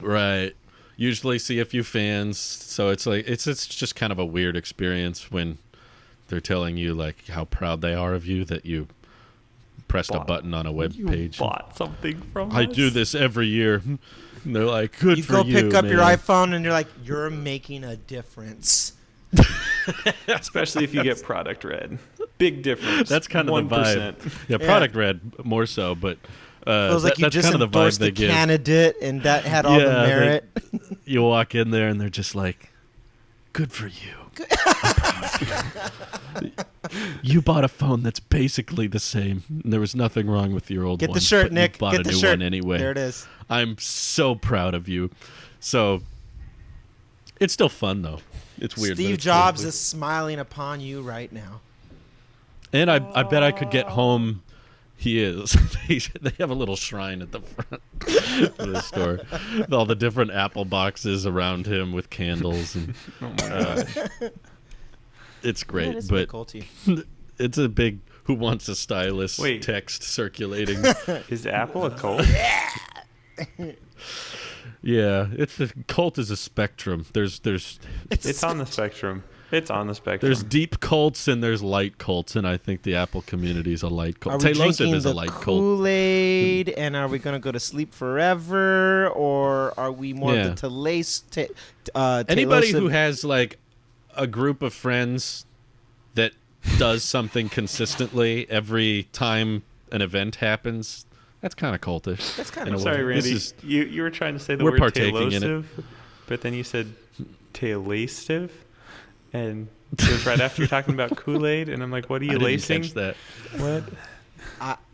Right. Usually see a few fans, so it's like it's just kind of a weird experience when they're telling you like how proud they are of you that you pressed a button on a web page. Bought something from I us. do this every year. And they're like, good You for go you. pick up man. your iPhone and you're like, you're making a difference. Especially if you get product red. Big difference. That's kind of 1%. the vibe. Yeah, product red more so, but Feels like you that's just kind of the vibe endorsed they the give. candidate and that had all the merit. You walk in there and they're just like, good for you. I'm proud of you. You bought a phone that's basically the same. There was nothing wrong with your old one. Get the shirt, but Nick. You bought Get a the new shirt. one anyway. There it is. I'm so proud of you. So it's still fun though. It's weird. Steve Jobs is smiling upon you right now. And I bet I could get home. He is. They have a little shrine at the front of the store with all the different Apple boxes around him with candles. And, it's great, but culty. it's a big "Who wants a stylist?" text circulating. Is Apple a cult? Yeah, it's a cult is a spectrum. It's on the spectrum. It's on the spectrum. There's deep cults and there's light cults, and I think the Apple community is a light cult. Are we Taylosive drinking is a the light cult. Kool-Aid, and are we going to go to sleep forever, or are we more the Anybody who has like a group of friends that does something consistently every time an event happens, that's kind of cultish. That's kind of cool. Sorry, Randy. You were trying to say the we're word partaking in it, but then you said tailosive, and it was right after you're talking about Kool-Aid, and I'm like, what are you lacing? Catch that. What?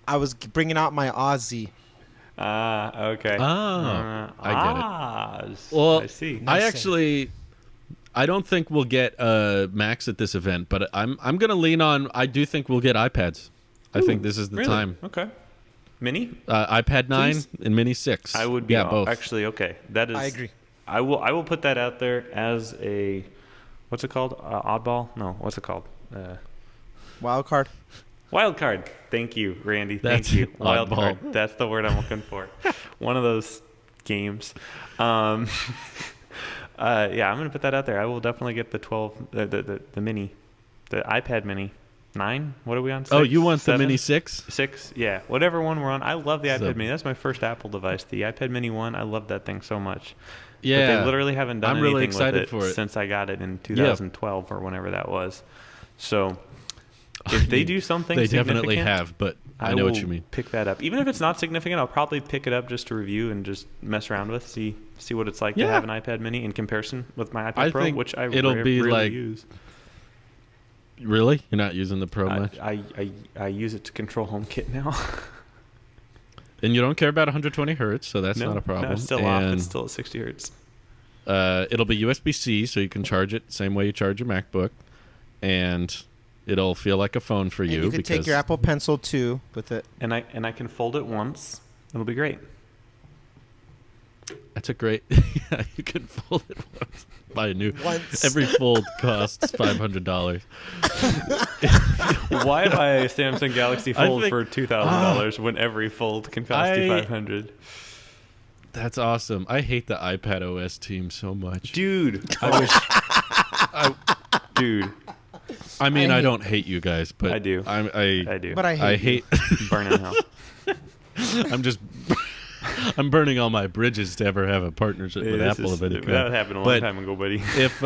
I was bringing out my Aussie. Okay. I get it. Well, I see. I don't think we'll get Macs at this event, but I'm going to lean on. I do think we'll get iPads. I think this is the time. Okay. Mini? iPad 9 Please? and Mini 6. I would be both. Actually, okay. That is. I agree. I will put that out there as a, what's it called? Oddball? No, what's it called? Wild card. Wild card. Thank you, Randy. That's Thank you. Wild oddball. card. That's the word I'm looking for. One of those games. Yeah, I'm gonna put that out there. I will definitely get the 12, the mini, the iPad mini. 9? What are we on? 6? Oh, you want 7? the Mini 6? 6, yeah. Whatever one we're on. I love the iPad mini. That's my first Apple device. The iPad mini 1, I love that thing so much. Yeah. But they literally haven't done really anything excited with for it. since I got it in 2012 or whenever that was. So if they do something they significant, definitely have, but I know what you mean. Pick that up. Even if it's not significant, I'll probably pick it up just to review and just mess around with, see what it's like to have an iPad mini in comparison with my iPad Pro, which I rarely use. Really? You're not using the Pro much? I use it to control HomeKit now. And you don't care about 120 hertz, so that's not a problem. No, it's still off. It's still at 60 hertz. It'll be USB-C, so you can charge it same way you charge your MacBook. And it'll feel like a phone for you. You can take your Apple Pencil too with it. And I can fold it once. It'll be great. That's a great. Yeah, you can fold it once. Buy a new. Once. Every fold costs $500. Why buy a Samsung Galaxy Fold for $2,000 when every fold can cost you $500? That's awesome. I hate the iPad OS team so much, dude. I wish. Dude. I mean, I don't hate you guys, but I do. I do. But I hate burn in hell. I'm burning all my bridges to ever have a partnership with Apple of any kind. That happened a long time ago, buddy. If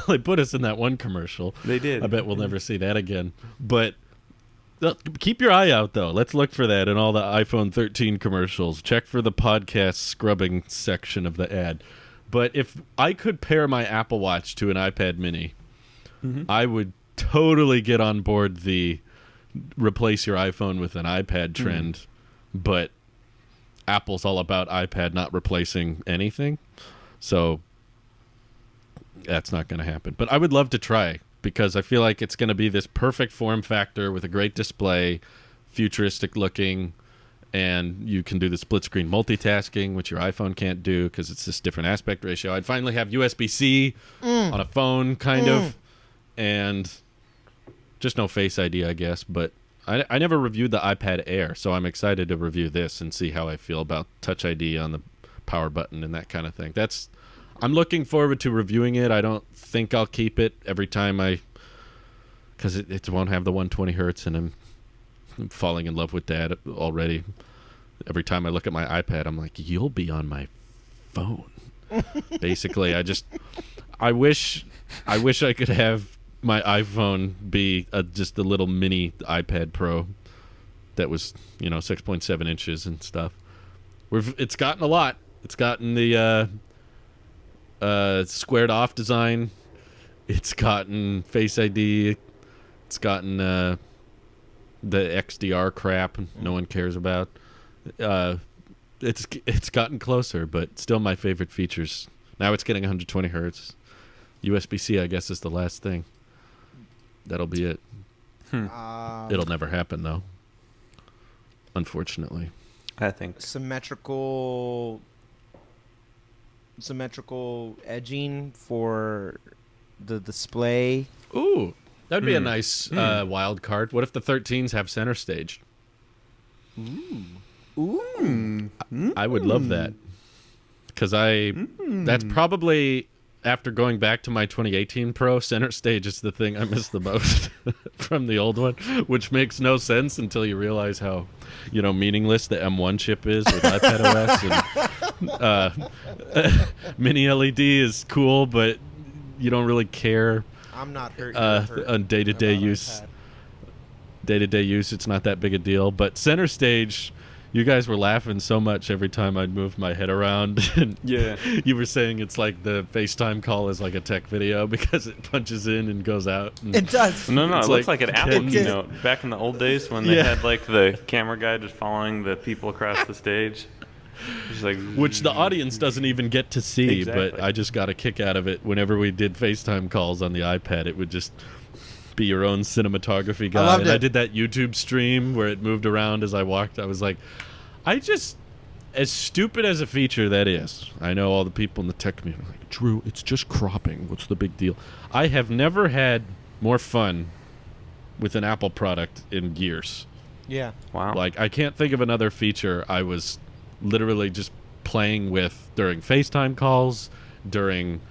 they put us in that one commercial, they did. I bet we'll never see that again. But keep your eye out, though. Let's look for that in all the iPhone 13 commercials. Check for the podcast scrubbing section of the ad. But if I could pair my Apple Watch to an iPad mini, I would totally get on board the replace your iPhone with an iPad trend. But Apple's all about iPad not replacing anything. So that's not going to happen. But I would love to try, because I feel like it's going to be this perfect form factor with a great display, futuristic looking, and you can do the split screen multitasking, which your iPhone can't do because it's this different aspect ratio. I'd finally have USB-C on a phone, kind of, and just no Face ID, I guess. But I never reviewed the iPad Air, so I'm excited to review this and see how I feel about Touch ID on the power button and that kind of thing. I'm looking forward to reviewing it. I don't think I'll keep it every time because it won't have the 120 hertz, and I'm falling in love with that already. Every time I look at my iPad, I'm like, you'll be on my phone. Basically, I wish I could have my iPhone be just a little mini iPad Pro that was 6.7 inches and stuff. It's gotten a lot. It's gotten the squared off design. It's gotten Face ID. It's gotten the XDR crap no one cares about. It's gotten closer, but still my favorite features. Now it's getting 120 hertz. USB-C, I guess, is the last thing. That'll be it. It'll never happen, though. Unfortunately. I think symmetrical edging for the display. Ooh, that'd be a nice wild card. What if the 13s have center stage? Ooh. I would love that. Because that's probably, after going back to my 2018 Pro, center stage is the thing I miss the most from the old one, which makes no sense until you realize how, meaningless the M1 chip is with iPad OS. And mini LED is cool, but you don't really care. I'm not hurt. On day-to-day use. Day-to-day use, it's not that big a deal. But center stage, you guys were laughing so much every time I'd move my head around. And yeah. You were saying it's like the FaceTime call is like a tech video because it punches in and goes out. And it does. No, it looks like an Apple keynote. Back in the old days when they had like the camera guy just following the people across the stage. Just like, which the audience doesn't even get to see, exactly. But I just got a kick out of it. Whenever we did FaceTime calls on the iPad, it would just be your own cinematography guy. I did that YouTube stream where it moved around as I walked. I was like, as stupid as a feature that is, I know all the people in the tech community are like, Drew, it's just cropping. What's the big deal? I have never had more fun with an Apple product in years. Yeah. Wow. Like, I can't think of another feature I was literally just playing with during FaceTime calls, during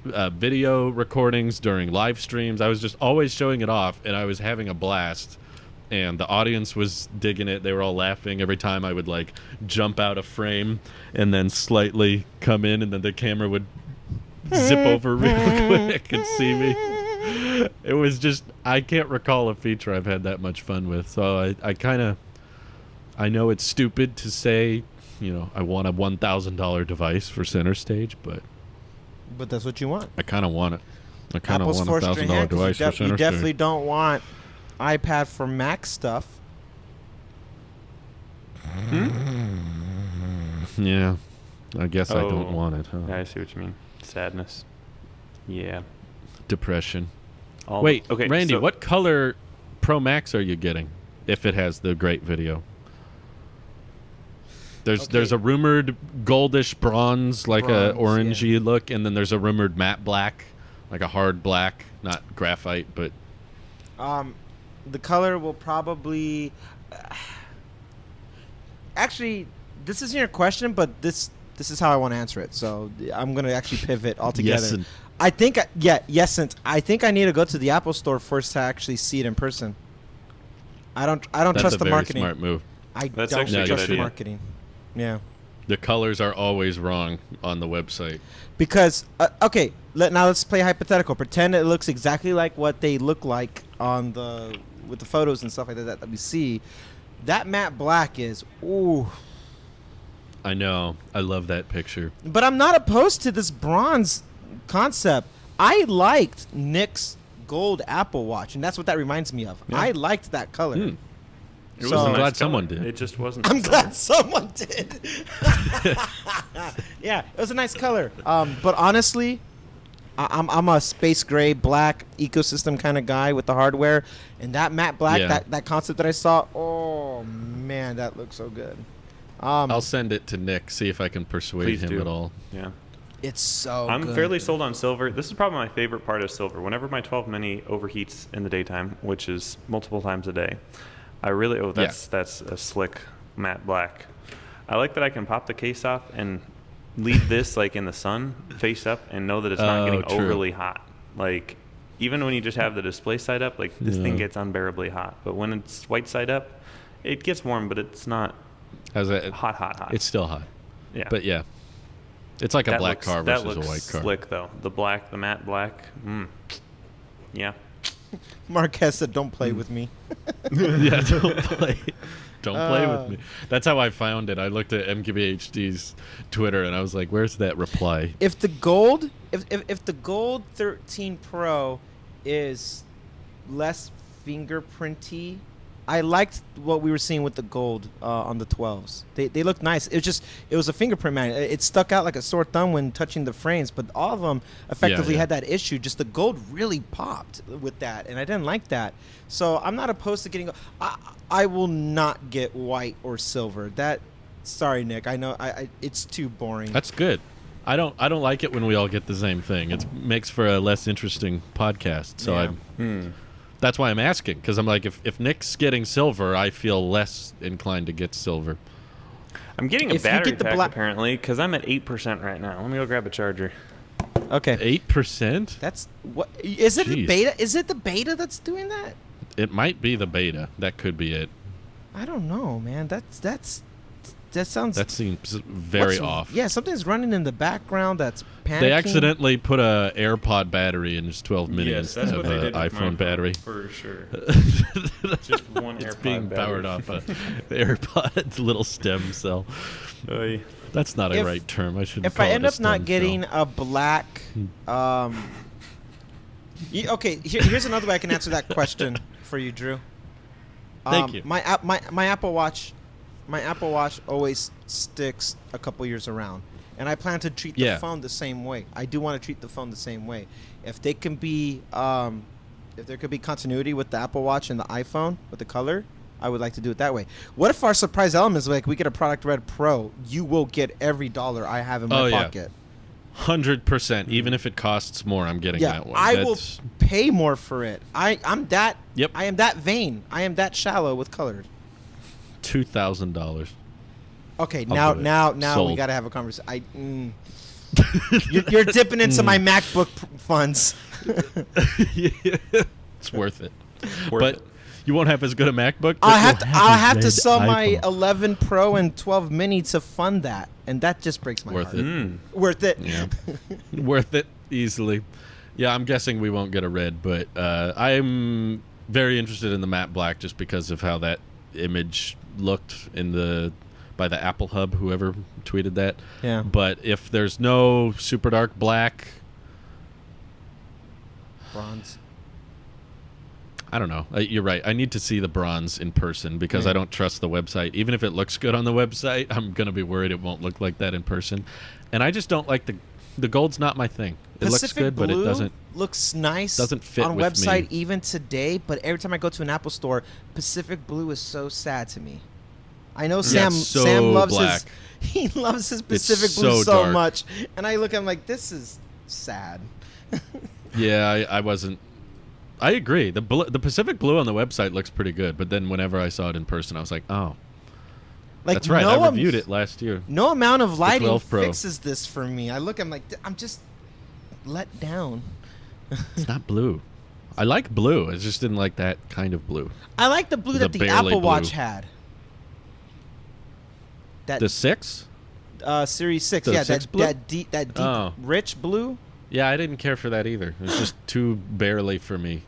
video recordings, during live streams. I was just always showing it off, and I was having a blast. And the audience was digging it. They were all laughing every time I would like jump out of frame and then slightly come in, and then the camera would zip over real quick and see me. It was just, I can't recall a feature I've had that much fun with. So I know it's stupid to say, I want a $1,000 device for center stage, but that's what you want. I kind of want it. I kind of want a $1,000 device for center stage. You definitely don't want iPad for Mac stuff. Yeah, I guess I don't want it. Huh? Yeah, I see what you mean. Sadness. Yeah. Depression. Wait, okay, Randy, what color Pro Max are you getting if it has the great video? There's a rumored goldish bronze, like a orangey look, and then there's a rumored matte black, like a hard black, not graphite, but the color will probably actually, this isn't your question, but this is how I want to answer it. So I'm gonna actually pivot altogether. Yes, I think I think I need to go to the Apple Store first to actually see it in person. I don't trust the marketing. That's a very smart move. I don't trust the marketing. Yeah. The colors are always wrong on the website. Because okay, now let's play hypothetical. Pretend it looks exactly like what they look like on with the photos and stuff like that we see. That matte black is ooh. I know. I love that picture. But I'm not opposed to this bronze concept. I liked Nick's gold Apple Watch, and that's what that reminds me of. Yeah. I liked that color. I'm glad someone did. It just wasn't. I'm glad someone did. Yeah, it was a nice color. But honestly, I'm a space gray black ecosystem kind of guy with the hardware, and that matte black, that concept that I saw. Oh man, that looks so good. I'll send it to Nick, see if I can persuade him at all. Yeah. It's so I'm fairly sold on silver. This is probably my favorite part of silver. Whenever my 12 mini overheats in the daytime, which is multiple times a day, I really that's a slick matte black. I like that I can pop the case off and leave this like in the sun face up and know that it's not getting overly hot. Like even when you just have the display side up, like this thing gets unbearably hot. But when it's white side up, it gets warm, but it's not hot. It's still hot. Yeah. But yeah. It's like a black car versus a white car. Slick though. The matte black. Yeah. Marquez said, "Don't play with me." Yeah, don't play. Don't play with me. That's how I found it. I looked at MKBHD's Twitter and I was like, "Where's that reply?" If the gold 13 Pro is less fingerprinty, I liked what we were seeing with the gold on the 12s. They looked nice. It was a fingerprint, man. It stuck out like a sore thumb when touching the frames, but all of them effectively had that issue. Just the gold really popped with that, and I didn't like that. So I'm not opposed to getting. I will not get white or silver. Sorry, Nick. I know. It's too boring. That's good. I don't like it when we all get the same thing. It makes for a less interesting podcast. So that's why I'm asking, because I'm like, if Nick's getting silver, I feel less inclined to get silver. I'm getting a battery pack apparently, because I'm at 8% right now. Let me go grab a charger. Okay. 8%? That's what is it? The beta? Is it the beta that's doing that? It might be the beta. That could be it. I don't know, man. That seems very off. Yeah, something's running in the background that's panicking. They accidentally put a AirPod battery in his 12 mini instead of an iPhone battery. For sure. Just one AirPod It's being battery. powered off a AirPod's little stem cell. Oy. That's not a right term. I shouldn't. If I end up not getting a black, okay, here's another way I can answer that question for you, Drew. Thank you. My Apple Watch. My Apple Watch always sticks a couple years around, and I plan to treat the phone the same way. I do want to treat the phone the same way. If they can be, if there could be continuity with the Apple Watch and the iPhone with the color, I would like to do it that way. What if our surprise element is like we get a Product Red Pro? You will get every dollar I have in my pocket. 100%. Even if it costs more, I'm getting that one. I will pay more for it. I'm that. Yep. I am that vain. I am that shallow with colors. $2,000. Okay, now we gotta have a conversation. You're dipping into my MacBook funds. It's worth it. But you won't have as good a MacBook. I'll have to sell my 11 Pro and 12 Mini to fund that, and that just breaks my heart. Worth it. Yeah. Worth it easily. Yeah, I'm guessing we won't get a red, but I'm very interested in the matte black just because of how that image looked by the Apple Hub, whoever tweeted that. Yeah. But if there's no super dark black, bronze. I don't know. You're right. I need to see the bronze in person because I don't trust the website. Even if it looks good on the website, I'm gonna be worried it won't look like that in person. And I just don't like the gold's not my thing. It looks good, but it doesn't looks nice Doesn't fit on with website me. even today, but every time I go to an Apple store, Pacific Blue is so sad to me. I know Sam loves black. he loves his Pacific so Blue so dark. much, and I look at him like, this is sad. Yeah, I wasn't. I agree. The Pacific Blue on the website looks pretty good, but then whenever I saw it in person, I was like, oh, Like, that's right. I reviewed it last year. No amount of lighting 12 Pro. fixes this for me. I look, I'm like, I'm just let down. It's not blue. I like blue. I just didn't like that kind of blue. I like the blue that the barely Apple Watch blue. had. That The 6? Series 6, The yeah, 6 that blue? deep Oh. rich blue. Yeah, I didn't care for that either. It was just too barely for me.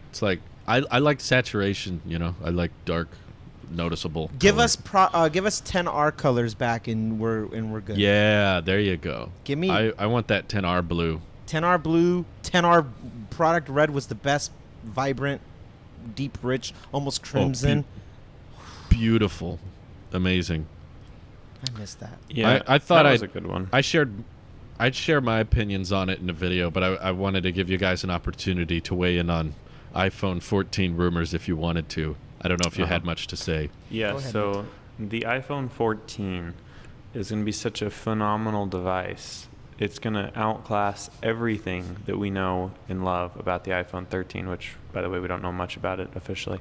It's like I like saturation, you know. I like dark, noticeable. Give color. us 10R colors back, and we're good. Yeah, there you go. Give me I want that 10R blue. 10R blue. 10R product red was the best, vibrant, deep, rich, almost crimson. Beautiful, amazing. I missed that. Yeah, I thought that was a good one. I'd share my opinions on it in a video, but I wanted to give you guys an opportunity to weigh in on iPhone 14 rumors if you wanted to. I don't know if you had much to say. Yeah, Go ahead, so the iPhone 14 is going to be such a phenomenal device. It's going to outclass everything that we know and love about the iPhone 13, which, by the way, we don't know much about it officially.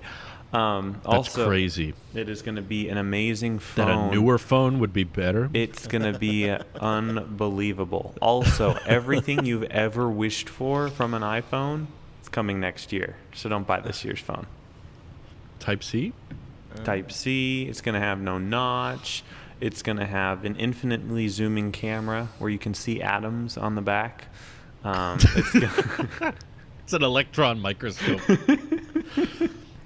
That's Also, crazy. it is going to be an amazing That phone. a newer phone would be better. It's going to be unbelievable. Also, everything you've ever wished for from an iPhone is coming next year. So don't buy this year's phone. Type C? Type C. It's going to have no notch. It's going to have an infinitely zooming camera where you can see atoms on the back. It's an electron microscope.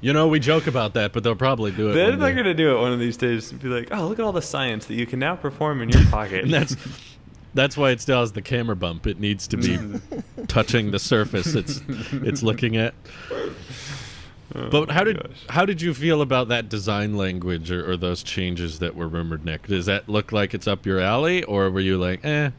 You know, we joke about that, but they'll probably do it. They're one day. going to do it one of these days and be like, oh, look at all the science that you can now perform in your pocket. And that's why it still has the camera bump. It needs to be touching the surface it's looking at. But how did you feel about that design language or those changes that were rumored, Nick? Does that look like it's up your alley, or were you like, eh?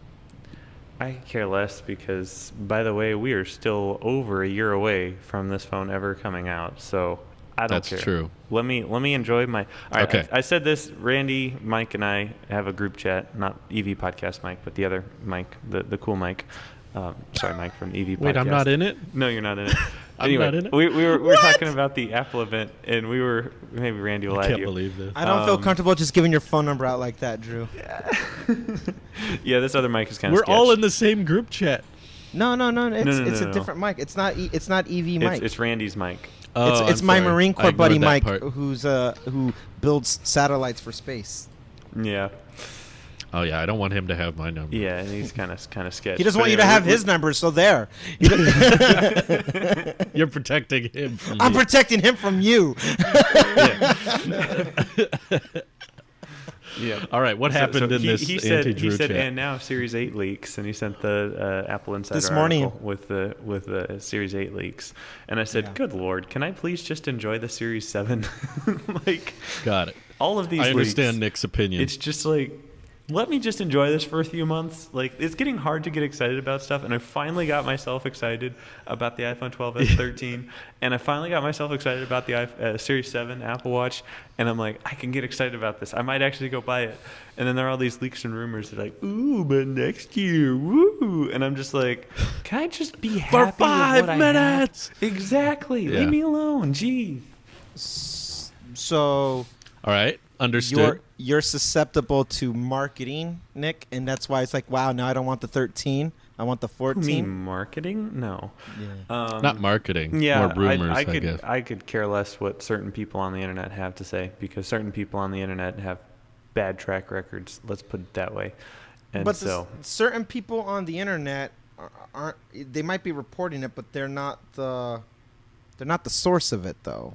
I care less because, by the way, we are still over a year away from this phone ever coming out. So I don't care. That's true. Let me enjoy my. All right, Okay. I said this. Randy, Mike, and I have a group chat. Not EV Podcast Mike, but the other Mike, the cool Mike. Sorry, Mike from EV Podcast. Wait, I'm not in it? No, you're not in it. I'm Anyway, not in it? we were talking about the Apple event, and maybe Randy will I add can't you. believe this. I don't feel comfortable just giving your phone number out like that, Drew. Yeah, this other mic is kind of. We're all in the same group chat. No. It's No. a different mic. It's not EV mic. It's Randy's mic. Oh, it's I'm my sorry. Marine I Corps buddy ignored that Mike, part. who builds satellites for space. Yeah. Oh yeah, I don't want him to have my number. Yeah, and he's kind of sketchy. He doesn't But want you to anyway, have his number, so there. You're protecting him from I'm me. protecting him from you. Yeah. All right, what happened in this he said, anti-Drew he said, chat? and now Series 8 leaks, and he sent the Apple Insider This morning. article with the Series 8 leaks, and I said, Yeah. "Good Lord, can I please just enjoy the Series 7?" Like, Got it. all of these. I understand leaks, Nick's opinion. It's just like, let me just enjoy this for a few months. Like, it's getting hard to get excited about stuff, and I finally got myself excited about the iPhone 12s 13, and I finally got myself excited about the Series 7 Apple Watch, and I'm like, I can get excited about this. I might actually go buy it. And then there are all these leaks and rumors that are like, ooh, but next year, woo. And I'm just like, can I just be happy For 5 with what minutes. I have? Exactly. Yeah. Leave me alone. Gee. So All right, understood. you're susceptible to marketing, Nick, and that's why it's like, wow, now I don't want the 13. I want the Me 14. marketing? No. Yeah. Not marketing, Yeah, or rumors, I could, guess. I could care less what certain people on the internet have to say because certain people on the internet have bad track records. Let's put it that way. And But so, certain people on the internet aren't. They might be reporting it, but they're not the source of it, though.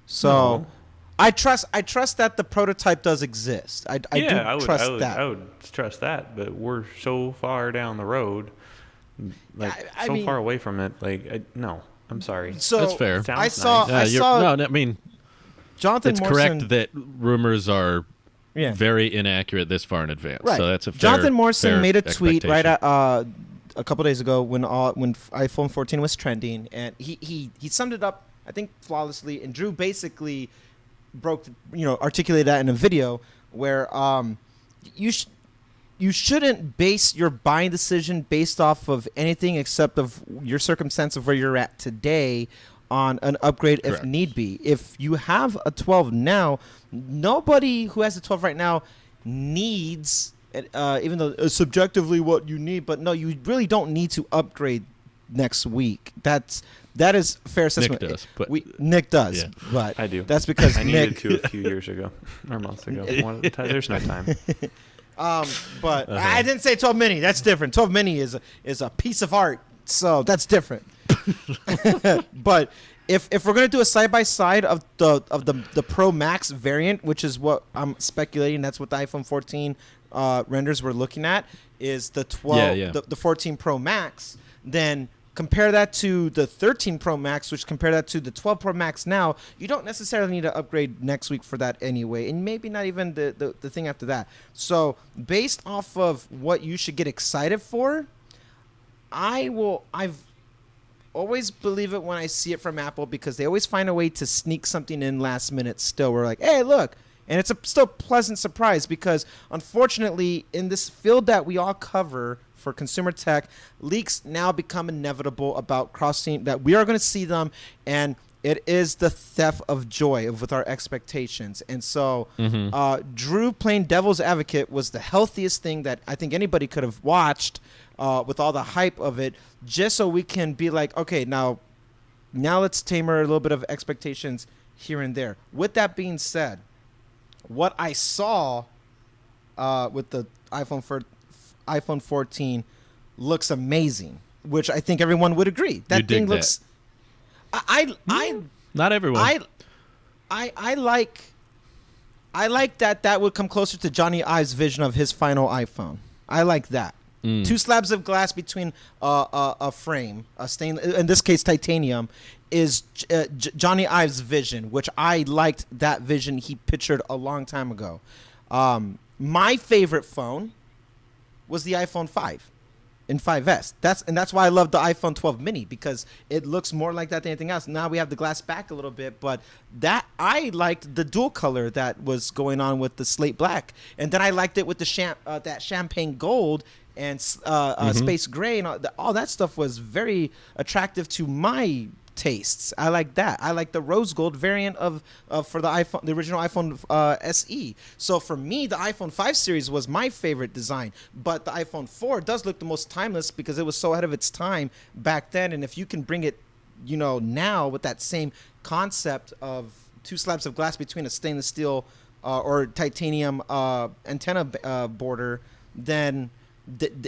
So No. I trust that the prototype does exist. I do trust that. I would trust that, but we're so far down the road, like I so mean- far away from it. Like, no, I'm sorry. So That's fair. Sounds I saw. nice. Yeah, I saw. no, I mean, Jonathan it's Morrison, correct that rumors are Yeah. very inaccurate this far in advance. Right. So that's a fair, Jonathan Morrison fair made a tweet right expectation. at a couple days ago when iPhone 14 was trending, and he summed it up, I think, flawlessly. And Drew basically articulated that in a video where you shouldn't base your buying decision based off of anything except of your circumstance of where you're at today on an upgrade. Correct. If need be. If you have a 12 now, nobody who has a 12 right now needs, even though it's subjectively what you need, but no, you really don't need to upgrade next week. That is a fair assessment. Nick does, yeah. But I do. That's because I needed to a few years ago or months ago. There's no time. But I didn't say 12 mini. That's different. 12 mini is a piece of art, so that's different. But if we're gonna do a side by side of the Pro Max variant, which is what I'm speculating, that's what the iPhone 14 renders we're looking at, is the 12, the 14 Pro Max. Then compare that to the 13 Pro Max, which compare that to the 12 Pro Max now. You don't necessarily need to upgrade next week for that anyway, and maybe not even the thing after that. So based off of what you should get excited for, I've always believe it when I see it from Apple, because they always find a way to sneak something in last minute still. We're like, hey, look. And it's a still pleasant surprise, because unfortunately in this field that we all cover for consumer tech, leaks now become inevitable about crossing, that we are going to see them, and it is the theft of joy with our expectations. And so Drew playing devil's advocate was the healthiest thing that I think anybody could have watched, with all the hype of it, just so we can be like, okay, now let's tamer a little bit of expectations here and there. With that being said, what I saw with the iPhone 14 looks amazing, which I think everyone would agree. That thing looks. Not everyone. I like that would come closer to Johnny Ive's vision of his final iPhone. I like that. Two slabs of glass between a frame, a stain, in this case titanium, is Johnny Ive's vision, which I liked that vision he pictured a long time ago. My favorite phone was the iPhone 5 and 5S. That's why I love the iPhone 12 mini, because it looks more like that than anything else. Now we have the glass back a little bit, but that I liked the dual color that was going on with the slate black, and then I liked it with the that champagne gold and space gray, and all that stuff was very attractive to my tastes. I like that. I like the rose gold variant for the iPhone, the original iPhone SE. So for me, the iPhone 5 series was my favorite design, but the iPhone 4 does look the most timeless because it was so ahead of its time back then. And if you can bring it, now with that same concept of two slabs of glass between a stainless steel or titanium antenna border, then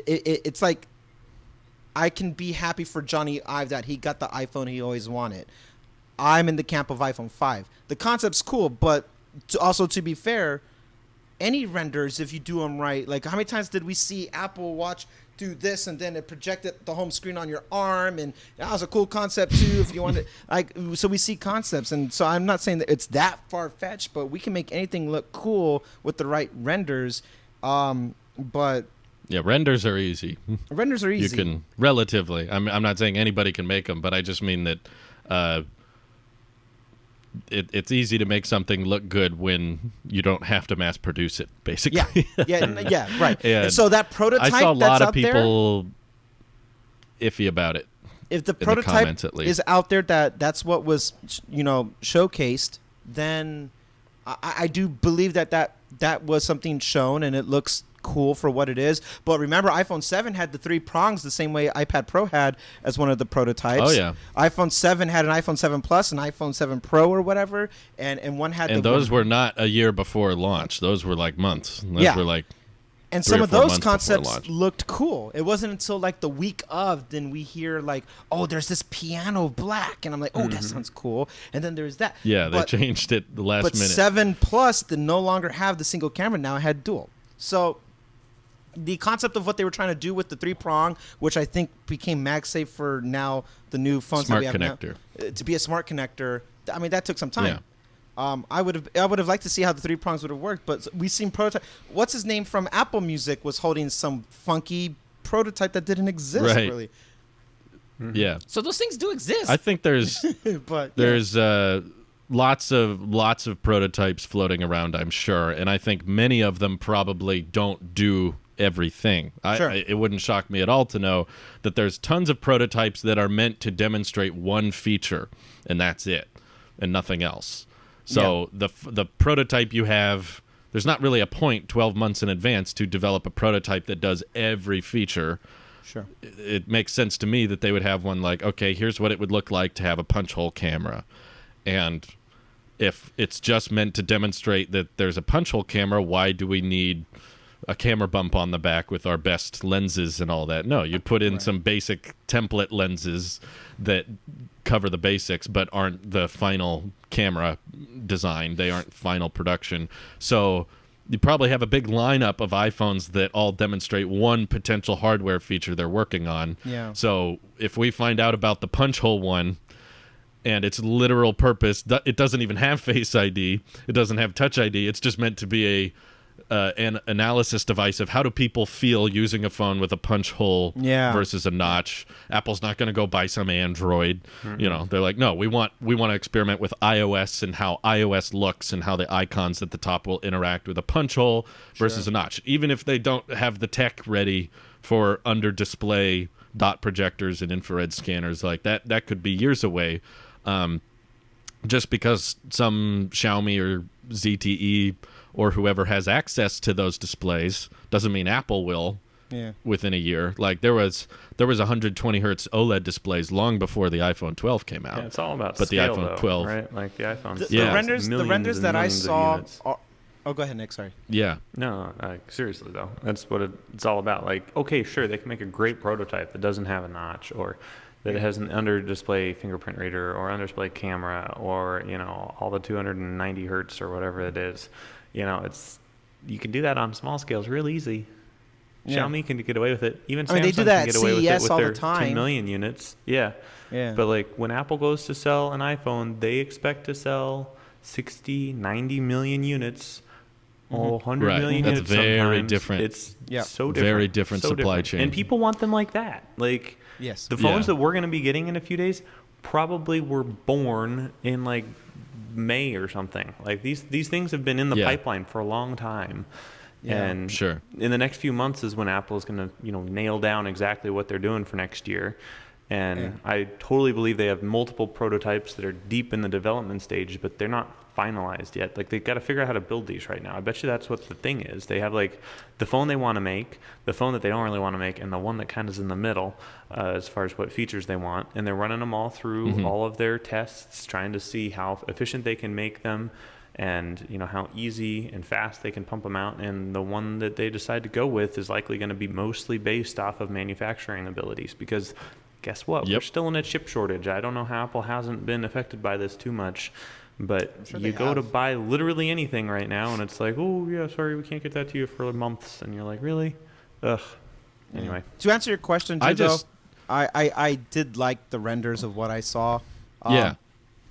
it's like, I can be happy for Johnny Ive that he got the iPhone he always wanted. I'm in the camp of iPhone 5. The concept's cool, but to be fair, any renders, if you do them right, like how many times did we see Apple Watch do this and then it projected the home screen on your arm, and that was a cool concept too if you wanted, so we see concepts. And so I'm not saying that it's that far-fetched, but we can make anything look cool with the right renders. But yeah, renders are easy. Renders are easy. You can relatively. I'm not saying anybody can make them, but I just mean that it's easy to make something look good when you don't have to mass produce it, basically. Yeah, right. And so that prototype, I saw a lot of people iffy about it. If the prototype is out there, that's what was showcased, then I do believe that was something shown, and it looks cool for what it is. But remember, iPhone 7 had the 3 prongs the same way iPad Pro had as one of the prototypes. Oh yeah. iPhone 7 had an iPhone 7 Plus, an iPhone 7 Pro or whatever, and one had. And those were not a year before launch. Those were like months. Those were like. And some of those concepts looked cool. It wasn't until like the week of then we hear like, oh, there's this piano black, and I'm like, oh, that sounds cool. And then there's that. Yeah, they changed it the last minute. But 7 Plus did no longer have the single camera. Now it had dual. So the concept of what they were trying to do with the 3-prong, which I think became MagSafe for now the new phones smart that we have connector. Now, to be a smart connector. I mean, that took some time. Yeah. I would have liked to see how the 3 prongs would have worked, but we've seen prototype. What's his name from Apple Music was holding some funky prototype that didn't exist, Right. really. Mm-hmm. Yeah. So those things do exist. I think there's lots of prototypes floating around, I'm sure, and I think many of them probably don't do everything. Sure. It wouldn't shock me at all to know that there's tons of prototypes that are meant to demonstrate one feature, and that's it, and nothing else. So the prototype you have, there's not really a point 12 months in advance to develop a prototype that does every feature. Sure. It makes sense to me that they would have one like, okay, here's what it would look like to have a punch hole camera. And if it's just meant to demonstrate that there's a punch hole camera, why do we need a camera bump on the back with our best lenses and all that? No, you put in some basic template lenses that cover the basics but aren't the final camera design. They aren't final production. So you probably have a big lineup of iPhones that all demonstrate one potential hardware feature they're working on. Yeah. So if we find out about the punch hole one and its literal purpose, it doesn't even have Face ID, it doesn't have Touch ID, it's just meant to be an analysis device of how do people feel using a phone with a punch hole versus a notch. Apple's not going to go buy some Android. Mm-hmm. They're like, no, we want to experiment with iOS and how iOS looks and how the icons at the top will interact with a punch hole versus a notch. Even if they don't have the tech ready for under display dot projectors and infrared scanners like that could be years away. Just because some Xiaomi or ZTE or whoever has access to those displays doesn't mean Apple will within a year. Like there was 120 hertz OLED displays long before the iPhone 12 came out. Yeah, it's all about but scale, the iPhone though, 12, right? Like the iPhone. The renders that I saw. Oh, go ahead, Nick. Sorry. Yeah. No, seriously though, that's what it's all about. Like, okay, sure, they can make a great prototype that doesn't have a notch, or that it has an under-display fingerprint reader, or under-display camera, or all the 290 hertz or whatever it is. You can do that on small scales real easy. Yeah. Xiaomi can get away with it. Even Samsung they do that can get away with it with all their the time. 2 million units. Yeah. But like when Apple goes to sell an iPhone, they expect to sell 60, 90 million units. 100 million That's units very sometimes. different. It's so different. Very different supply chain. And people want them like that. Like the phones that we're going to be getting in a few days probably were born in like May or something. Like these things have been in the pipeline for a long time. And in the next few months is when Apple is going to nail down exactly what they're doing for next year. And I totally believe they have multiple prototypes that are deep in the development stage, but they're not finalized yet. Like they've got to figure out how to build these right now. I bet you that's what the thing is. They have like the phone they want to make, the phone that they don't really want to make, and the one that kind of is in the middle as far as what features they want. And they're running them all through all of their tests, trying to see how efficient they can make them, and how easy and fast they can pump them out. And the one that they decide to go with is likely going to be mostly based off of manufacturing abilities, because guess what? We're still in a chip shortage. I don't know how Apple hasn't been affected by this too much, but you go to buy literally anything right now, and it's like, oh, yeah, sorry, we can't get that to you for months. And you're like, really? Ugh. Anyway. To answer your question, Judo, I did like the renders of what I saw.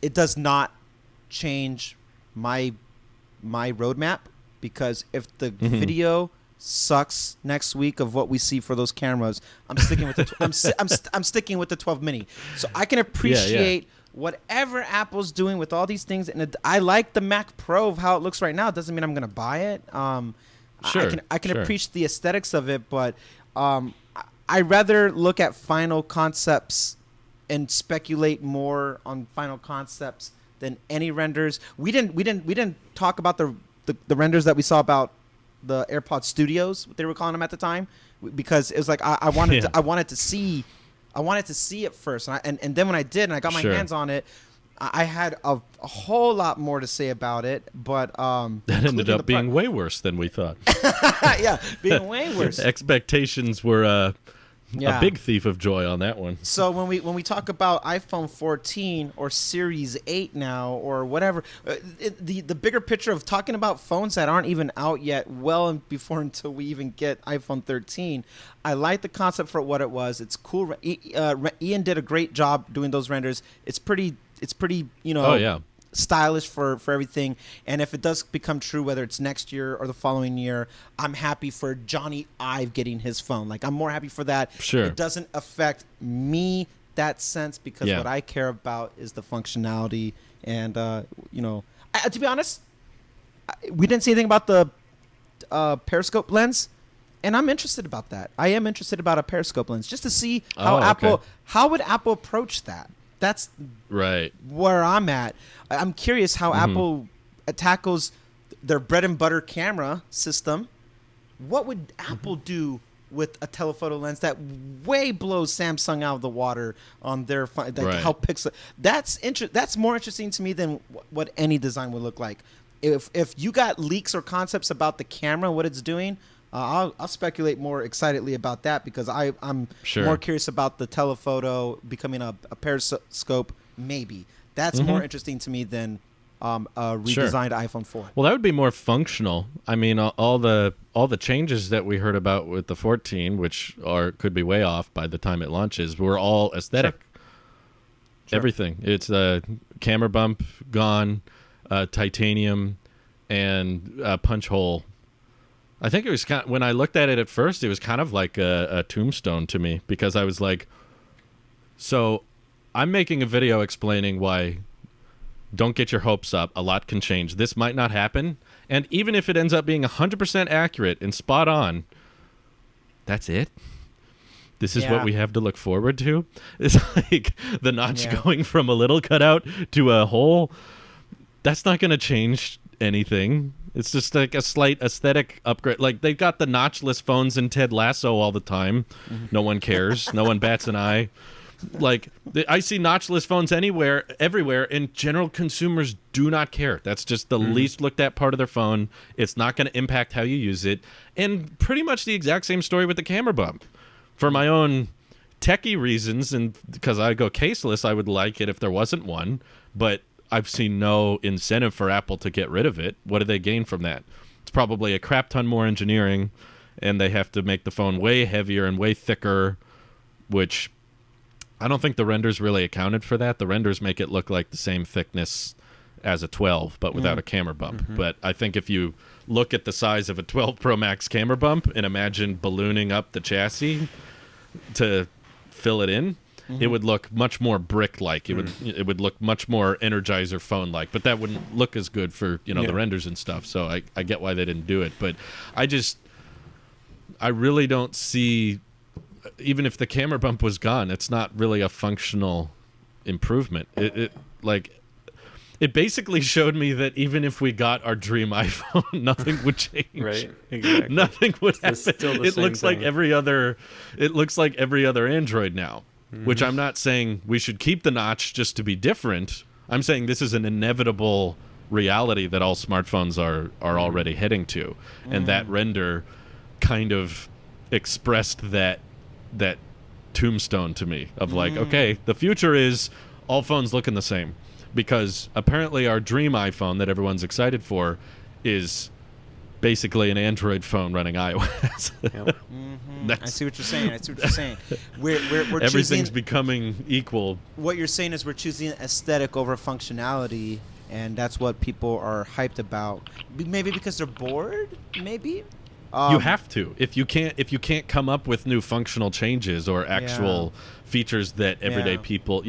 It does not change my roadmap, because if the video sucks next week of what we see for those cameras, I'm sticking with the I'm sticking with the 12 mini. So I can appreciate whatever Apple's doing with all these things, and I like the Mac Pro of how it looks right now. It doesn't mean I'm going to buy it. I can appreciate the aesthetics of it, but I rather look at final concepts and speculate more on final concepts than any renders. We didn't talk about the renders that we saw about the AirPods Studios, what they were calling them at the time, because it was like I wanted to see it first, and then when I did and I got my hands on it, I had a whole lot more to say about it, but that ended up being way worse than we thought. Being way worse. Expectations were a big thief of joy on that one. So when we talk about iPhone 14 or Series 8 now or whatever, the bigger picture of talking about phones that aren't even out yet, until we even get iPhone 13, I like the concept for what it was. It's cool. Ian did a great job doing those renders. It's pretty. stylish for everything. And if it does become true, whether it's next year or the following year, I'm happy for Johnny Ive getting his phone. Like, I'm more happy for that. Sure. It doesn't affect me that sense, because what I care about is the functionality. And you know, to be honest, we didn't see anything about the periscope lens, and I'm interested about that. I am interested about a periscope lens, just to see how how would Apple approach that. That's right where I'm at. I'm curious how Apple tackles their bread and butter camera system. What would Apple do with a telephoto lens that way blows Samsung out of the water on their how pixel? That's more interesting to me than what any design would look like. If you got leaks or concepts about the camera, what it's doing, I'll speculate more excitedly about that, because I'm more curious about the telephoto becoming a periscope. Maybe that's more interesting to me than a redesigned iPhone 4. Well, that would be more functional. I mean, all the changes that we heard about with the 14, which could be way off by the time it launches, were all aesthetic. Sure. Everything. It's a camera bump gone, titanium, and punch hole. I think it was when I looked at it at first, it was kind of like a tombstone to me, because I was like, so I'm making a video explaining why don't get your hopes up. A lot can change. This might not happen. And even if it ends up being 100% accurate and spot on, that's it. This is what we have to look forward to. It's like the notch going from a little cutout to a hole. That's not going to change anything. It's just like a slight aesthetic upgrade. Like, they've got the notchless phones in Ted Lasso all the time. No one cares. No one bats an eye. Like, I see notchless phones everywhere, and general consumers do not care. That's just the least looked at part of their phone. It's not going to impact how you use it. And pretty much the exact same story with the camera bump. For my own techie reasons, and because I go caseless, I would like it if there wasn't one, but I've seen no incentive for Apple to get rid of it. What do they gain from that? It's probably a crap ton more engineering, and they have to make the phone way heavier and way thicker, which I don't think the renders really accounted for that. The renders make it look like the same thickness as a 12, but without a camera bump. But I think if you look at the size of a 12 Pro Max camera bump and imagine ballooning up the chassis to fill it in, it would look much more brick-like. It would look much more Energizer phone-like, but that wouldn't look as good for the renders and stuff. So I get why they didn't do it, but I really don't see, even if the camera bump was gone, it's not really a functional improvement. It basically showed me that even if we got our dream iPhone, nothing would change. Right, exactly. Nothing would happen. It looks like every other Android now. Which I'm not saying we should keep the notch just to be different. I'm saying this is an inevitable reality that all smartphones are already heading to. And that render kind of expressed that tombstone to me of like, okay, the future is all phones looking the same. Because apparently our dream iPhone that everyone's excited for is basically an Android phone running iOS. I see what you're saying. We're everything's becoming equal. What you're saying is we're choosing aesthetic over functionality, and that's what people are hyped about. Maybe because they're bored. Maybe you have to. If you can't come up with new functional changes or actual features that everyday people,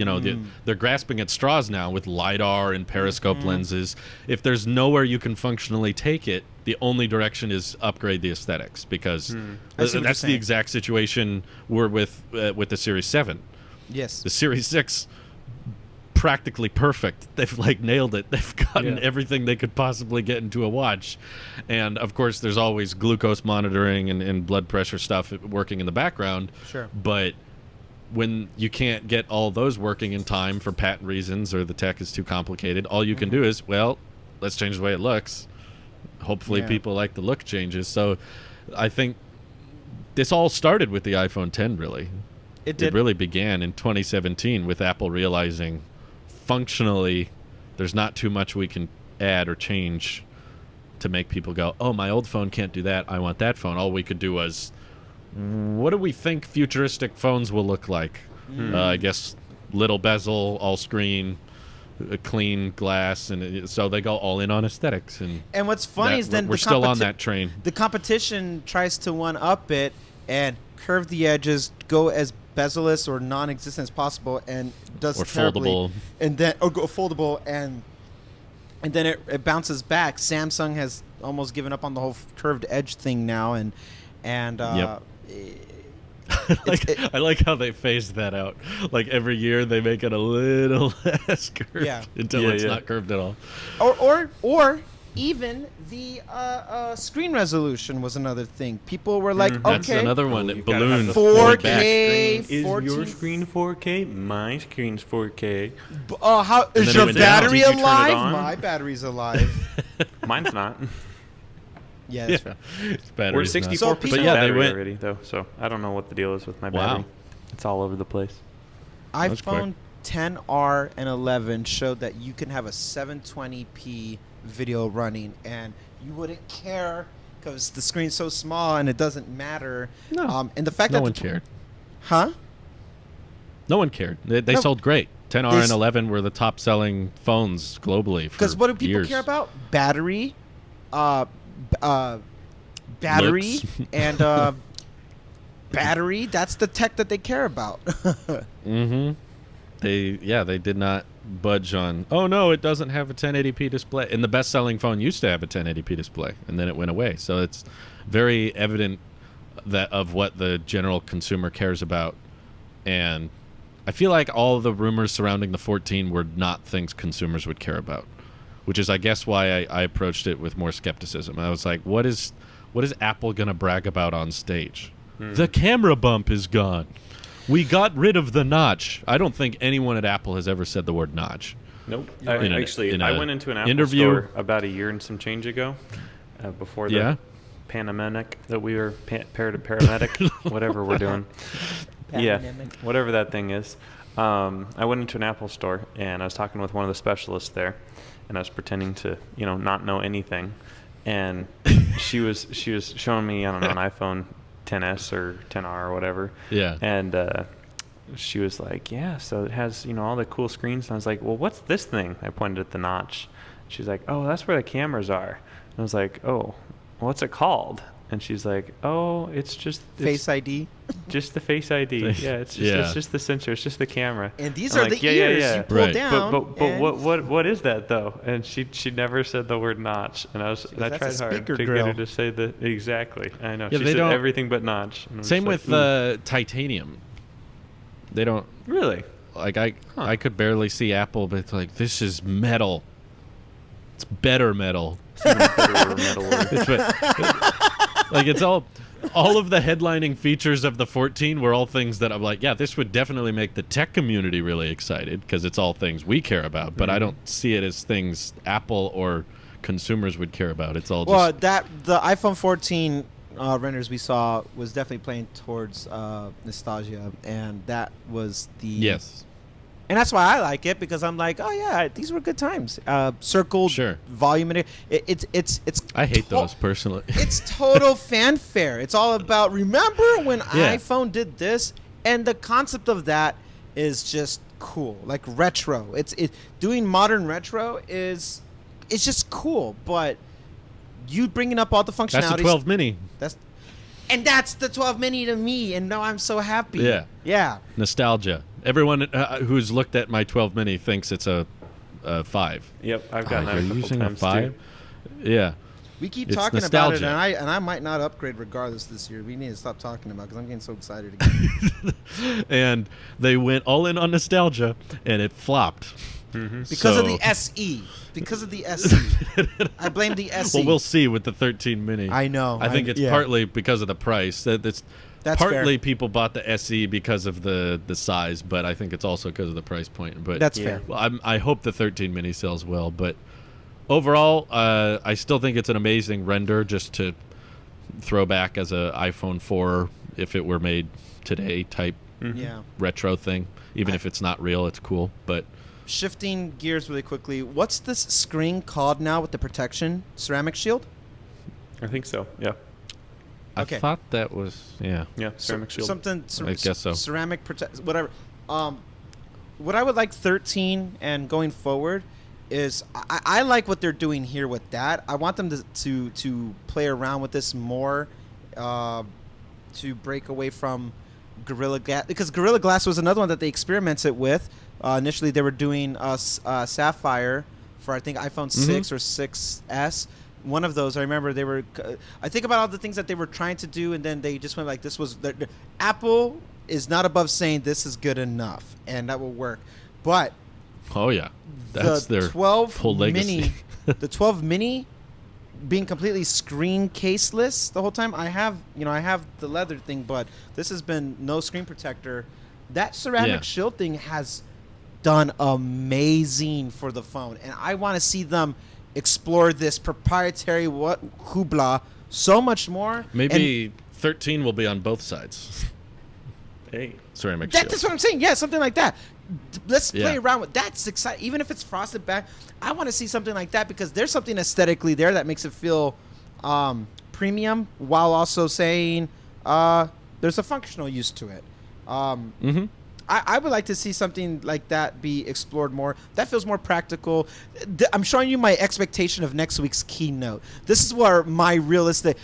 they're grasping at straws now with LiDAR and periscope lenses. If there's nowhere you can functionally take it, the only direction is upgrade the aesthetics, because that's the exact situation we're with the Series 7. Yes. The Series 6, practically perfect. They've nailed it. They've gotten everything they could possibly get into a watch. And of course there's always glucose monitoring and blood pressure stuff working in the background. Sure. But when you can't get all those working in time for patent reasons or the tech is too complicated, all you can do is, let's change the way it looks. Hopefully people like the look changes. So I think this all started with the iPhone X, really. It really began in 2017 with Apple realizing functionally there's not too much we can add or change to make people go, oh, my old phone can't do that. I want that phone. All we could do was, what do we think futuristic phones will look like? I guess little bezel, all screen, a clean glass, and so they go all in on aesthetics. And what's funny is then we're still on that train. The competition tries to one up it and curve the edges, go as bezel-less or non-existent as possible, and does terribly. Foldable, and then go foldable, and then it bounces back. Samsung has almost given up on the whole curved edge thing now, and yep. I like how they phased that out. Like every year they make it a little less curved until it's not curved at all. Or even the screen resolution was another thing. People were like, okay, that's another one that ballooned. 4K. Is your screen 4K? My screen's 4K. How is your battery alive? My battery's alive. Mine's not. Yeah, that's fair. We're 64% but yeah, battery already, though, so I don't know what the deal is with my battery. It's all over the place. iPhone 10R and 11 showed that you can have a 720p video running, and you wouldn't care because the screen's so small and it doesn't matter. No, and the fact no that one cared. Huh? No one cared. They sold great. 10R and 11 were the top-selling phones globally. Because what do people care about? Battery, battery, and battery. That's the tech that they care about. Mm-hmm. They did not budge on. Oh no, it doesn't have a 1080p display. And the best-selling phone used to have a 1080p display, and then it went away. So it's very evident that of what the general consumer cares about. And I feel like all the rumors surrounding the 14 were not things consumers would care about, which is, I guess, why I approached it with more skepticism. I was like, what is Apple going to brag about on stage? The camera bump is gone. We got rid of the notch. I don't think anyone at Apple has ever said the word notch. Nope. I went into an Apple store about a year and some change ago, before the pandemic that we were paramedic, whatever we're doing. Whatever that thing is. I went into an Apple store, and I was talking with one of the specialists there, and I was pretending to, not know anything. And she was showing me, I don't know, an iPhone 10s or 10R or whatever. Yeah. And she was like, yeah, so it has, all the cool screens. And I was like, well, what's this thing? I pointed at the notch. She's like, oh, that's where the cameras are. And I was like, oh, what's it called? And she's like, oh, it's just Face ID. Just the Face ID. Yeah, it's just the sensor. It's just the camera. And these are the ears you pull down. But what is that though? And she never said the word notch. And I tried hard to get her to say the exactly. I know. She said everything but notch. Same with titanium. They don't really. Like I could barely see Apple, but it's like, this is metal. It's better metal. Like, it's all of the headlining features of the 14 were all things that I'm like, yeah, this would definitely make the tech community really excited because it's all things we care about. But I don't see it as things Apple or consumers would care about. It's all just the iPhone 14 renders we saw was definitely playing towards nostalgia, and that was the And that's why I like it, because I'm like, oh yeah, these were good times. Circled volume, and it's. I hate those personally. It's total fanfare. It's all about, remember when iPhone did this, and the concept of that is just cool, like retro. Doing modern retro is just cool, but you bringing up all the functionalities. That's the 12 mini. That's the 12 mini to me, and now I'm so happy. Yeah. Nostalgia. Everyone who's looked at my 12 mini thinks it's a 5. Yep, I've gotten that a couple using times a 5? Too. Yeah. We keep talking about it, and I might not upgrade regardless this year. We need to stop talking about it because I'm getting so excited again. And they went all in on nostalgia, and it flopped. Mm-hmm. Because of the SE. Because of the SE. I blame the SE. Well, we'll see with the 13 mini. I know. I think it's partly because of the price. That's partly fair. People bought the SE because of the size, but I think it's also because of the price point. But that's fair. Well, I hope the 13 mini sells well, but overall, I still think it's an amazing render, just to throw back as a iPhone 4 if it were made today type retro thing. Even if it's not real, it's cool. But shifting gears really quickly, what's this screen called now with the protection? Ceramic shield? I think so, yeah. I thought that was, Yeah, ceramic shield. Something, I guess so. Ceramic whatever. what I would like 13 and going forward is I like what they're doing here with that. I want them to play around with this more, to break away from Gorilla Glass, because Gorilla Glass was another one that they experimented with. Initially, they were doing Sapphire for I think iPhone 6 or 6S. One of those, I remember they were. I think about all the things that they were trying to do, and then they just went like, "This was Apple is not above saying this is good enough, and that will work." But oh yeah, that's their 12 whole legacy. Mini, the 12 mini being completely screen caseless the whole time. I have the leather thing, but this has been no screen protector. That ceramic shield thing has done amazing for the phone, and I want to see them explore this proprietary hoopla so much more. Maybe 13 will be on both sides. Hey, ceramic shield. That's what I'm saying. Yeah, something like that. Let's play around with that's exciting. Even if it's frosted back, I want to see something like that because there's something aesthetically there that makes it feel premium while also saying there's a functional use to it. I would like to see something like that be explored more. That feels more practical. I'm showing you my expectation of next week's keynote. This is where my realistic,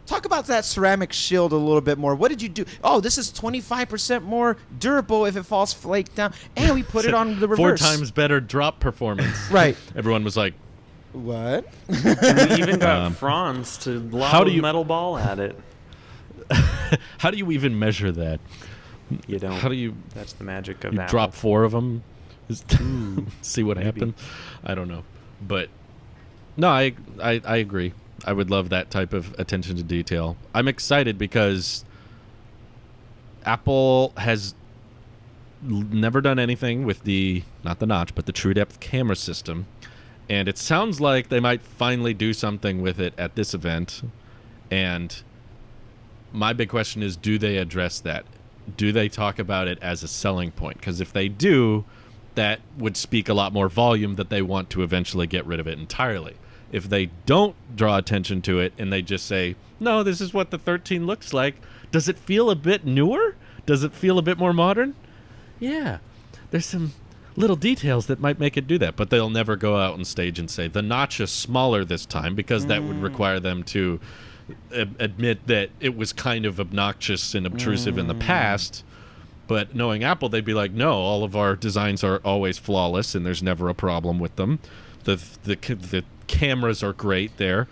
talk about that ceramic shield a little bit more. What did you do? Oh, this is 25% more durable if it falls flake down. And we put it on the reverse. 4 times better drop performance. Right. Everyone was like, what? And we even got Franz to lob a metal ball at it. How do you even measure that? You don't. How do you? That's the magic of you Apple. Drop 4 of them, see what happened. I don't know, but no, I agree. I would love that type of attention to detail. I'm excited because Apple has never done anything with not the notch, but the TrueDepth camera system, and it sounds like they might finally do something with it at this event. And my big question is, do they address that? Do they talk about it as a selling point? Because if they do, that would speak a lot more volume that they want to eventually get rid of it entirely. If they don't draw attention to it and they just say, no, this is what the 13 looks like, does it feel a bit newer? Does it feel a bit more modern? Yeah, there's some little details that might make it do that, but they'll never go out on stage and say the notch is smaller this time, because that would require them to admit that it was kind of obnoxious and obtrusive in the past. But knowing Apple, they'd be like, no, all of our designs are always flawless and there's never a problem with them. The cameras are great there.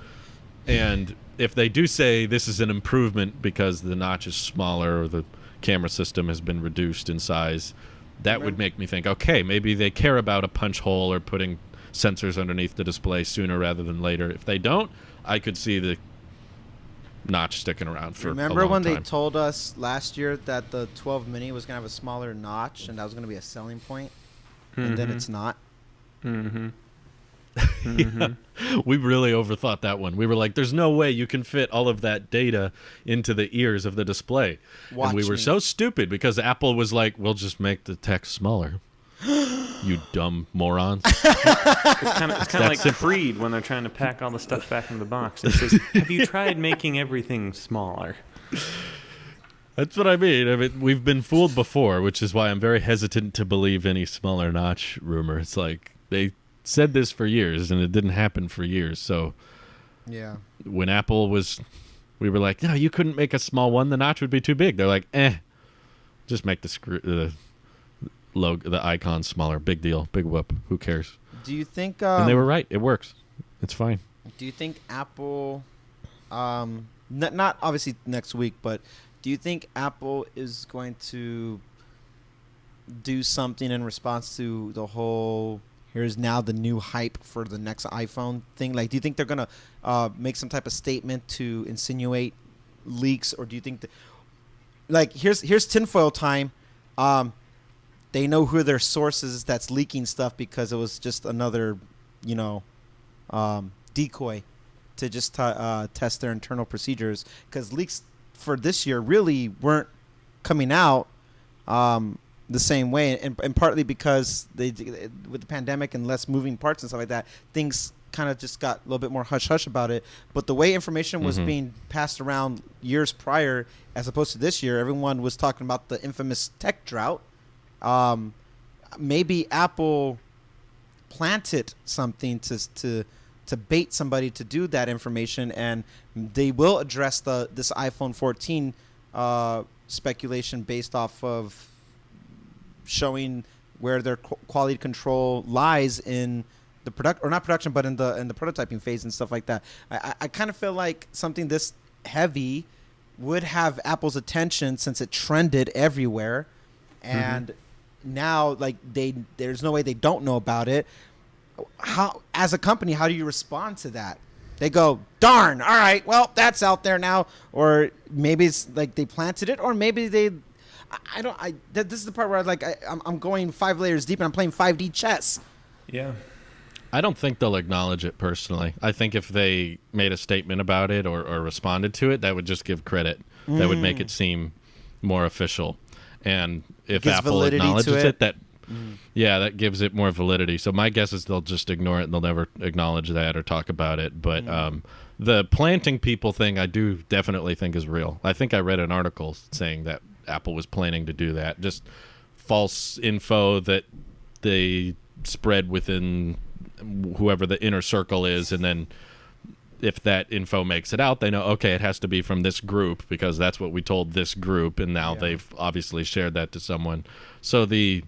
And if they do say this is an improvement because the notch is smaller or the camera system has been reduced in size, that would make me think, okay, maybe they care about a punch hole or putting sensors underneath the display sooner rather than later. If they don't, I could see the notch sticking around for a long Remember when time. they told us last year that the 12 mini was going to have a smaller notch and that was going to be a selling point? And then it's not? Yeah. We really overthought that one. We were like, there's no way you can fit all of that data into the ears of the display. And we were so stupid because Apple was like, we'll just make the text smaller. You dumb morons. It's kind of like Freed when they're trying to pack all the stuff back in the box. It says, have you tried making everything smaller? That's what I mean. We've been fooled before, which is why I'm very hesitant to believe any smaller notch rumor. It's like they said this for years, and it didn't happen for years. So yeah, when Apple we were like, no, you couldn't make a small one. The notch would be too big. They're like, just make the logo, the icon smaller. Big deal. Big whoop. Who cares? Do you think... and they were right. It works. It's fine. Do you think Apple... not obviously next week, but do you think Apple is going to do something in response to the whole... here's now the new hype for the next iPhone thing? Like, do you think they're going to make some type of statement to insinuate leaks? Or do you think that... like, here's tinfoil time. They know who their source is that's leaking stuff because it was just another, decoy to just test their internal procedures. Because leaks for this year really weren't coming out the same way, and partly because with the pandemic and less moving parts and stuff like that, things kind of just got a little bit more hush-hush about it. But the way information was being passed around years prior, as opposed to this year, everyone was talking about the infamous tech drought. maybe Apple planted something to bait somebody to do that information, and they will address this iPhone 14 speculation based off of showing where their quality control lies in the not production, but in the prototyping phase and stuff like that. I kind of feel like something this heavy would have Apple's attention, since it trended everywhere, and now like there's no way they don't know about it. How, as a company, how do you respond to that? They go, darn, all right, well, that's out there now. Or maybe it's like they planted it, or maybe they, this is the part where I'm going 5 layers deep and I'm playing 5D chess. Yeah. I don't think they'll acknowledge it personally. I think if they made a statement about it or responded to it, that would just give credit. That would make it seem more official. And if Apple acknowledges it, that gives it more validity. So my guess is they'll just ignore it and they'll never acknowledge that or talk about it. But the planting people thing, I do definitely think is real. I think I read an article saying that Apple was planning to do that. Just false info that they spread within whoever the inner circle is, and then if that info makes it out, they know, okay, it has to be from this group because that's what we told this group, and now they've obviously shared that to someone. So the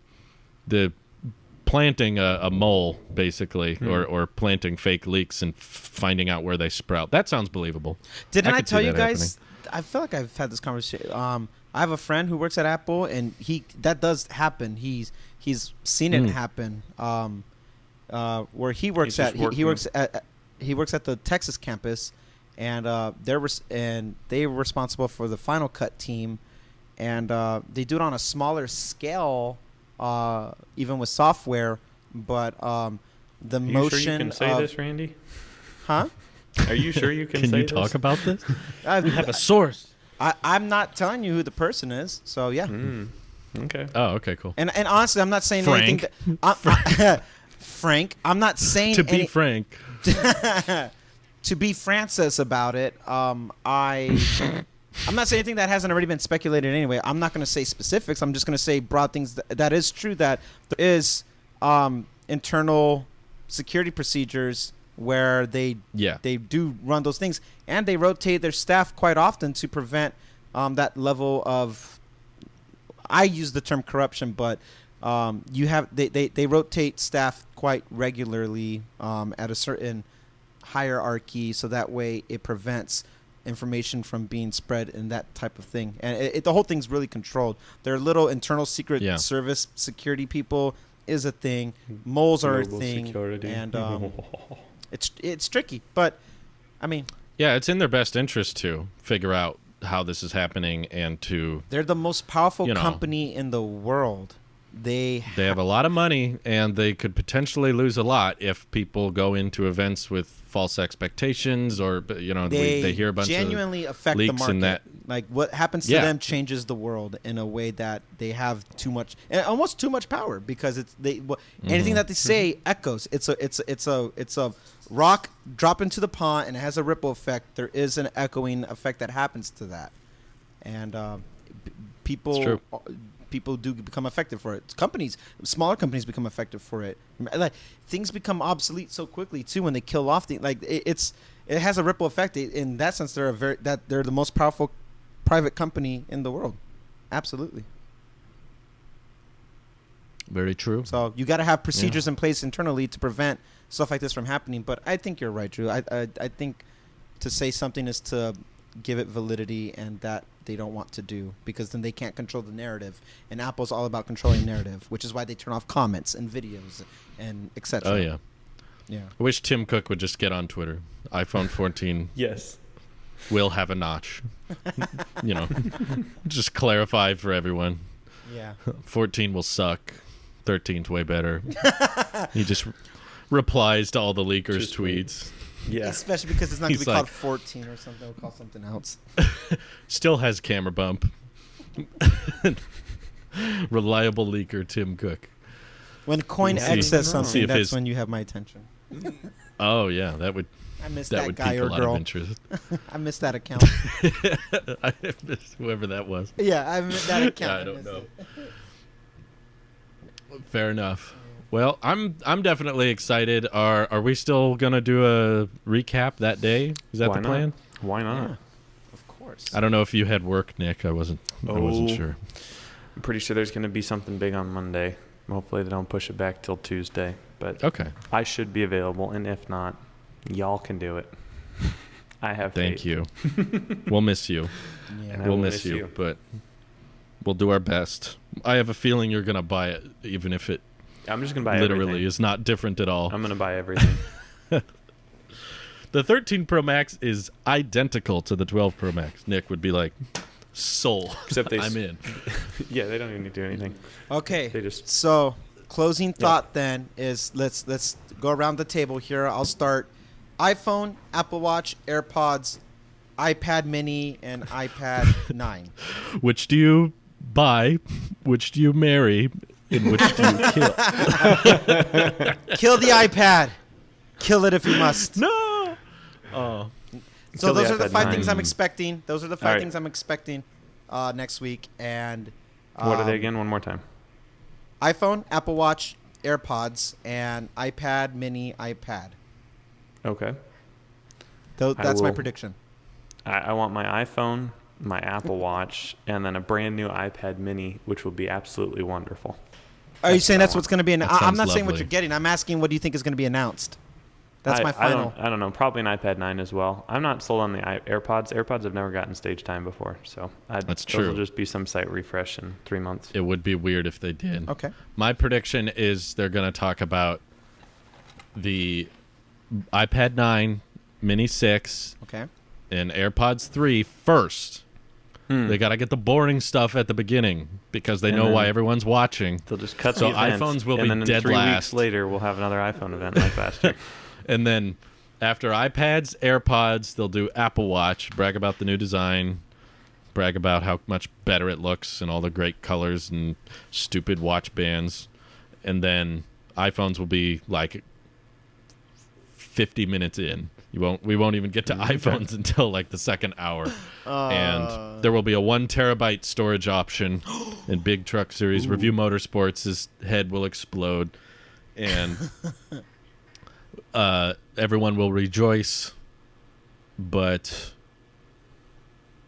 planting a mole, basically, or planting fake leaks and finding out where they sprout, that sounds believable. Didn't I tell you guys, happening. I feel like I've had this conversation. I have a friend who works at Apple, and that does happen. He's seen it happen. Where he works he works at the Texas campus, and they were responsible for the Final Cut team, and they do it on a smaller scale, even with software. But the motion. Sure you can say this, Randy? Huh? Are you sure you can? Can say you this? talk about this? We have a source. I'm not telling you who the person is, so yeah. Okay. Oh, okay, cool. And honestly, I'm not saying Frank. anything. Frank, I'm not saying to be frank. To be Francis about it, I'm not saying anything that hasn't already been speculated anyway. I'm not going to say specifics. I'm just going to say broad things. That is true that there is internal security procedures where they do run those things, and they rotate their staff quite often to prevent that level of, I use the term corruption, but they rotate staff quite regularly at a certain hierarchy, so that way it prevents information from being spread and that type of thing. And the whole thing's really controlled. There are little internal secret service security people is a thing. Moles are a thing. Security. And it's tricky, but I mean, yeah, it's in their best interest to figure out how this is happening, and they're the most powerful company in the world. They have a lot of money, and they could potentially lose a lot if people go into events with false expectations, or they hear a bunch genuinely of affect leaks the market. And that. Like what happens to them changes the world in a way that they have almost too much power, because anything that they say echoes. It's a rock drop into the pond and it has a ripple effect. There is an echoing effect that happens to that, and people do become affected for it. Smaller companies become affected for it. Like things become obsolete so quickly too when they kill off it has a ripple effect. In that sense, they're the most powerful private company in the world. Absolutely. Very true. So you got to have procedures in place internally to prevent stuff like this from happening. But I think you're right, Drew. I think to say something is to give it validity, and that they don't want to do, because then they can't control the narrative. And Apple's all about controlling narrative, which is why they turn off comments and videos and etc. Oh yeah. Yeah. I wish Tim Cook would just get on Twitter. iPhone 14 yes. will have a notch. Just clarify for everyone. Yeah. 14 will suck. 13's way better. He just replies to all the leakers' tweets. Yeah. Especially because it's not going to be called 14 or something. We'll call something else. Still has camera bump. Reliable leaker Tim Cook. When CoinX says something, that's when you have my attention. Oh, yeah. That would I miss that that would guy pique or a lot girl. of interest. I miss that account. I miss whoever that was. Yeah, I miss that account. I don't know. Fair enough. Well, I'm definitely excited. Are we still gonna do a recap that day? Is that the plan? Why not? Yeah, of course. I don't know if you had work, Nick. I wasn't sure. I'm pretty sure there's gonna be something big on Monday. Hopefully they don't push it back till Tuesday. But okay, I should be available, and if not, y'all can do it. I have faith. Thank you. We'll miss you. Yeah. We'll miss you, but we'll do our best. I have a feeling you're gonna buy it, even if it I'm just gonna buy literally everything. is not different at all. I'm gonna buy everything. The 13 Pro Max is identical to the 12 Pro Max. Nick would be like, sold. Except I'm in. Yeah, they don't even need to do anything. Okay. They just So, closing thought then is let's go around the table here. I'll start iPhone, Apple Watch, AirPods, iPad Mini, and iPad 9. Which do you buy? Which do you marry? And which do you kill? Kill the iPad. Kill it if you must. No. Oh. So Kill the those are the iPad 5 9. things I'm expecting. Those are the 5 All right. things I'm expecting next week. And what are they again? One more time. iPhone, Apple Watch, AirPods, and iPad Mini, iPad. Okay. That's my prediction. I want my iPhone, my Apple Watch, and then a brand new iPad Mini, which will be absolutely wonderful. Are you saying that's what's going to be? That I'm sounds not saying what lovely. you're getting. I'm asking what do you think is going to be announced. That's my final. I don't know. Probably an iPad 9 as well. I'm not sold on the AirPods. AirPods have never gotten stage time before, so That's those true. will just be some site refresh in 3 months. It would be weird if they did. Okay. My prediction is they're going to talk about the iPad 9, Mini 6, Okay. and AirPods 3 first. They got to get the boring stuff at the beginning because they And know then why everyone's watching. They'll just cut So the events, iPhones will and be then in dead 3 last. weeks later, we'll have another iPhone event like last year. And then after iPads, AirPods, they'll do Apple Watch, brag about the new design, brag about how much better it looks and all the great colors and stupid watch bands. And then iPhones will be like 50 minutes in. We won't even get to iPhones until like the second hour. And there will be a 1 terabyte storage option in Big Truck Series. Review Motorsports, his head will explode. And everyone will rejoice. But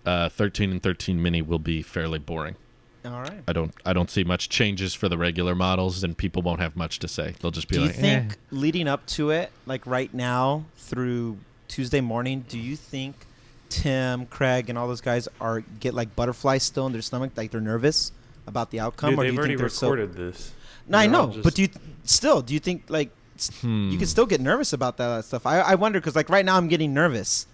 13 and 13 Mini will be fairly boring. All right. I don't see much changes for the regular models, and people won't have much to say. They'll just be Do you like, think leading up to it, like right now through Tuesday morning, do you think Tim, Craig, and all those guys get like butterflies still in their stomach, like they're nervous about the outcome? Dude, or do they've you already think they're recorded this. No, I They're all know, just- but do you think like you can still get nervous about that stuff? I wonder because like right now I'm getting nervous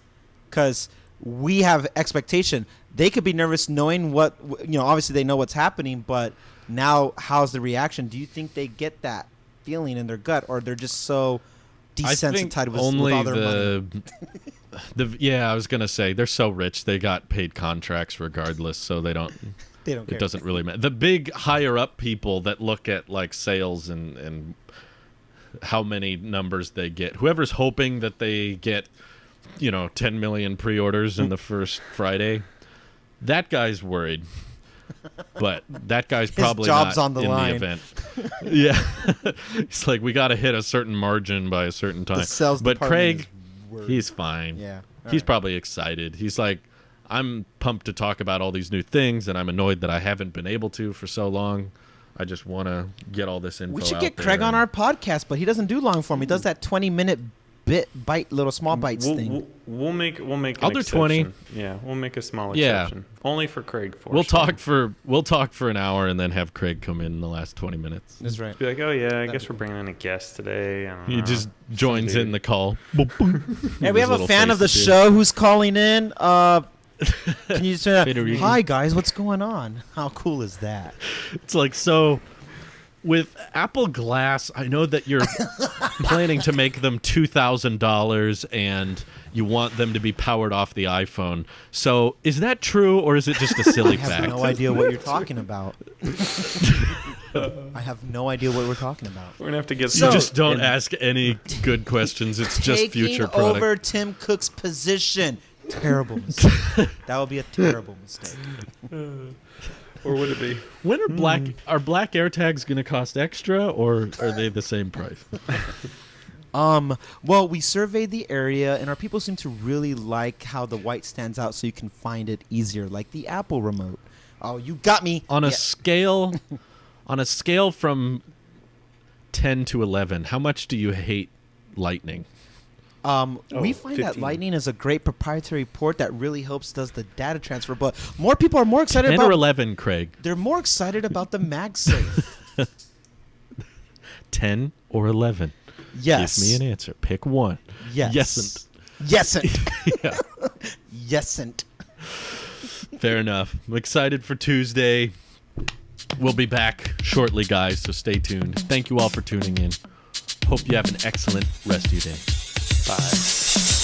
because we have expectation. They could be nervous knowing what obviously they know what's happening, but now how's the reaction? Do you think they get that feeling in their gut, or they're just so desensitized with all their money? Yeah, I was gonna say they're so rich they got paid contracts regardless, so they don't care. It doesn't really matter. The big higher up people that look at like sales and how many numbers they get, whoever's hoping that they get 10 million pre-orders in the first Friday, that guy's worried. But that guy's probably job's not on the in line. the event. Yeah. It's like we got to hit a certain margin by a certain time. The sales But department Craig, is worried. he's fine. Yeah. He's probably excited. He's like, I'm pumped to talk about all these new things, and I'm annoyed that I haven't been able to for so long. I just want to get all this info We should out get there. Craig on our podcast, but he doesn't do long form. He does that 20-minute little small bites thing. We'll make. I'll an do 20. exception. Yeah, we'll make a small Yeah. exception. Only for Craig. We'll talk for an hour and then have Craig come in the last 20 minutes. That's right. Be like, oh yeah, I guess we're bringing in a guest today. I don't He know. just joins in the call. Hey, we have a fan of the show who's calling in. Can you just say, hi guys, what's going on? How cool is that? It's like, so with Apple Glass, I know that you're planning to make them $2,000 and you want them to be powered off the iPhone. So is that true, or is it just a silly I have fact? no idea what you're talking about. I have no idea what we're talking about. We're gonna have to get. You just don't ask any good questions. It's just future Taking product. over Tim Cook's position. Terrible mistake. That would be a terrible mistake. Or would it be? When are black AirTags going to cost extra, or are they the same price? Well, we surveyed the area, and our people seem to really like how the white stands out, so you can find it easier, like the Apple remote. Oh, you got me. On a scale from 10 to 11, how much do you hate Lightning? We find 15. that Lightning is a great proprietary port that really helps does the data transfer, but more people are more excited 10 about or 11, Craig. They're more excited about the MagSafe. 10 or 11. Yes. Give me an answer. Pick one. Yes. Yesn't. Yesn't. Yeah. Yesn't. Fair enough. I'm excited for Tuesday. We'll be back shortly, guys, so stay tuned. Thank you all for tuning in. Hope you have an excellent rest of your day. Bye.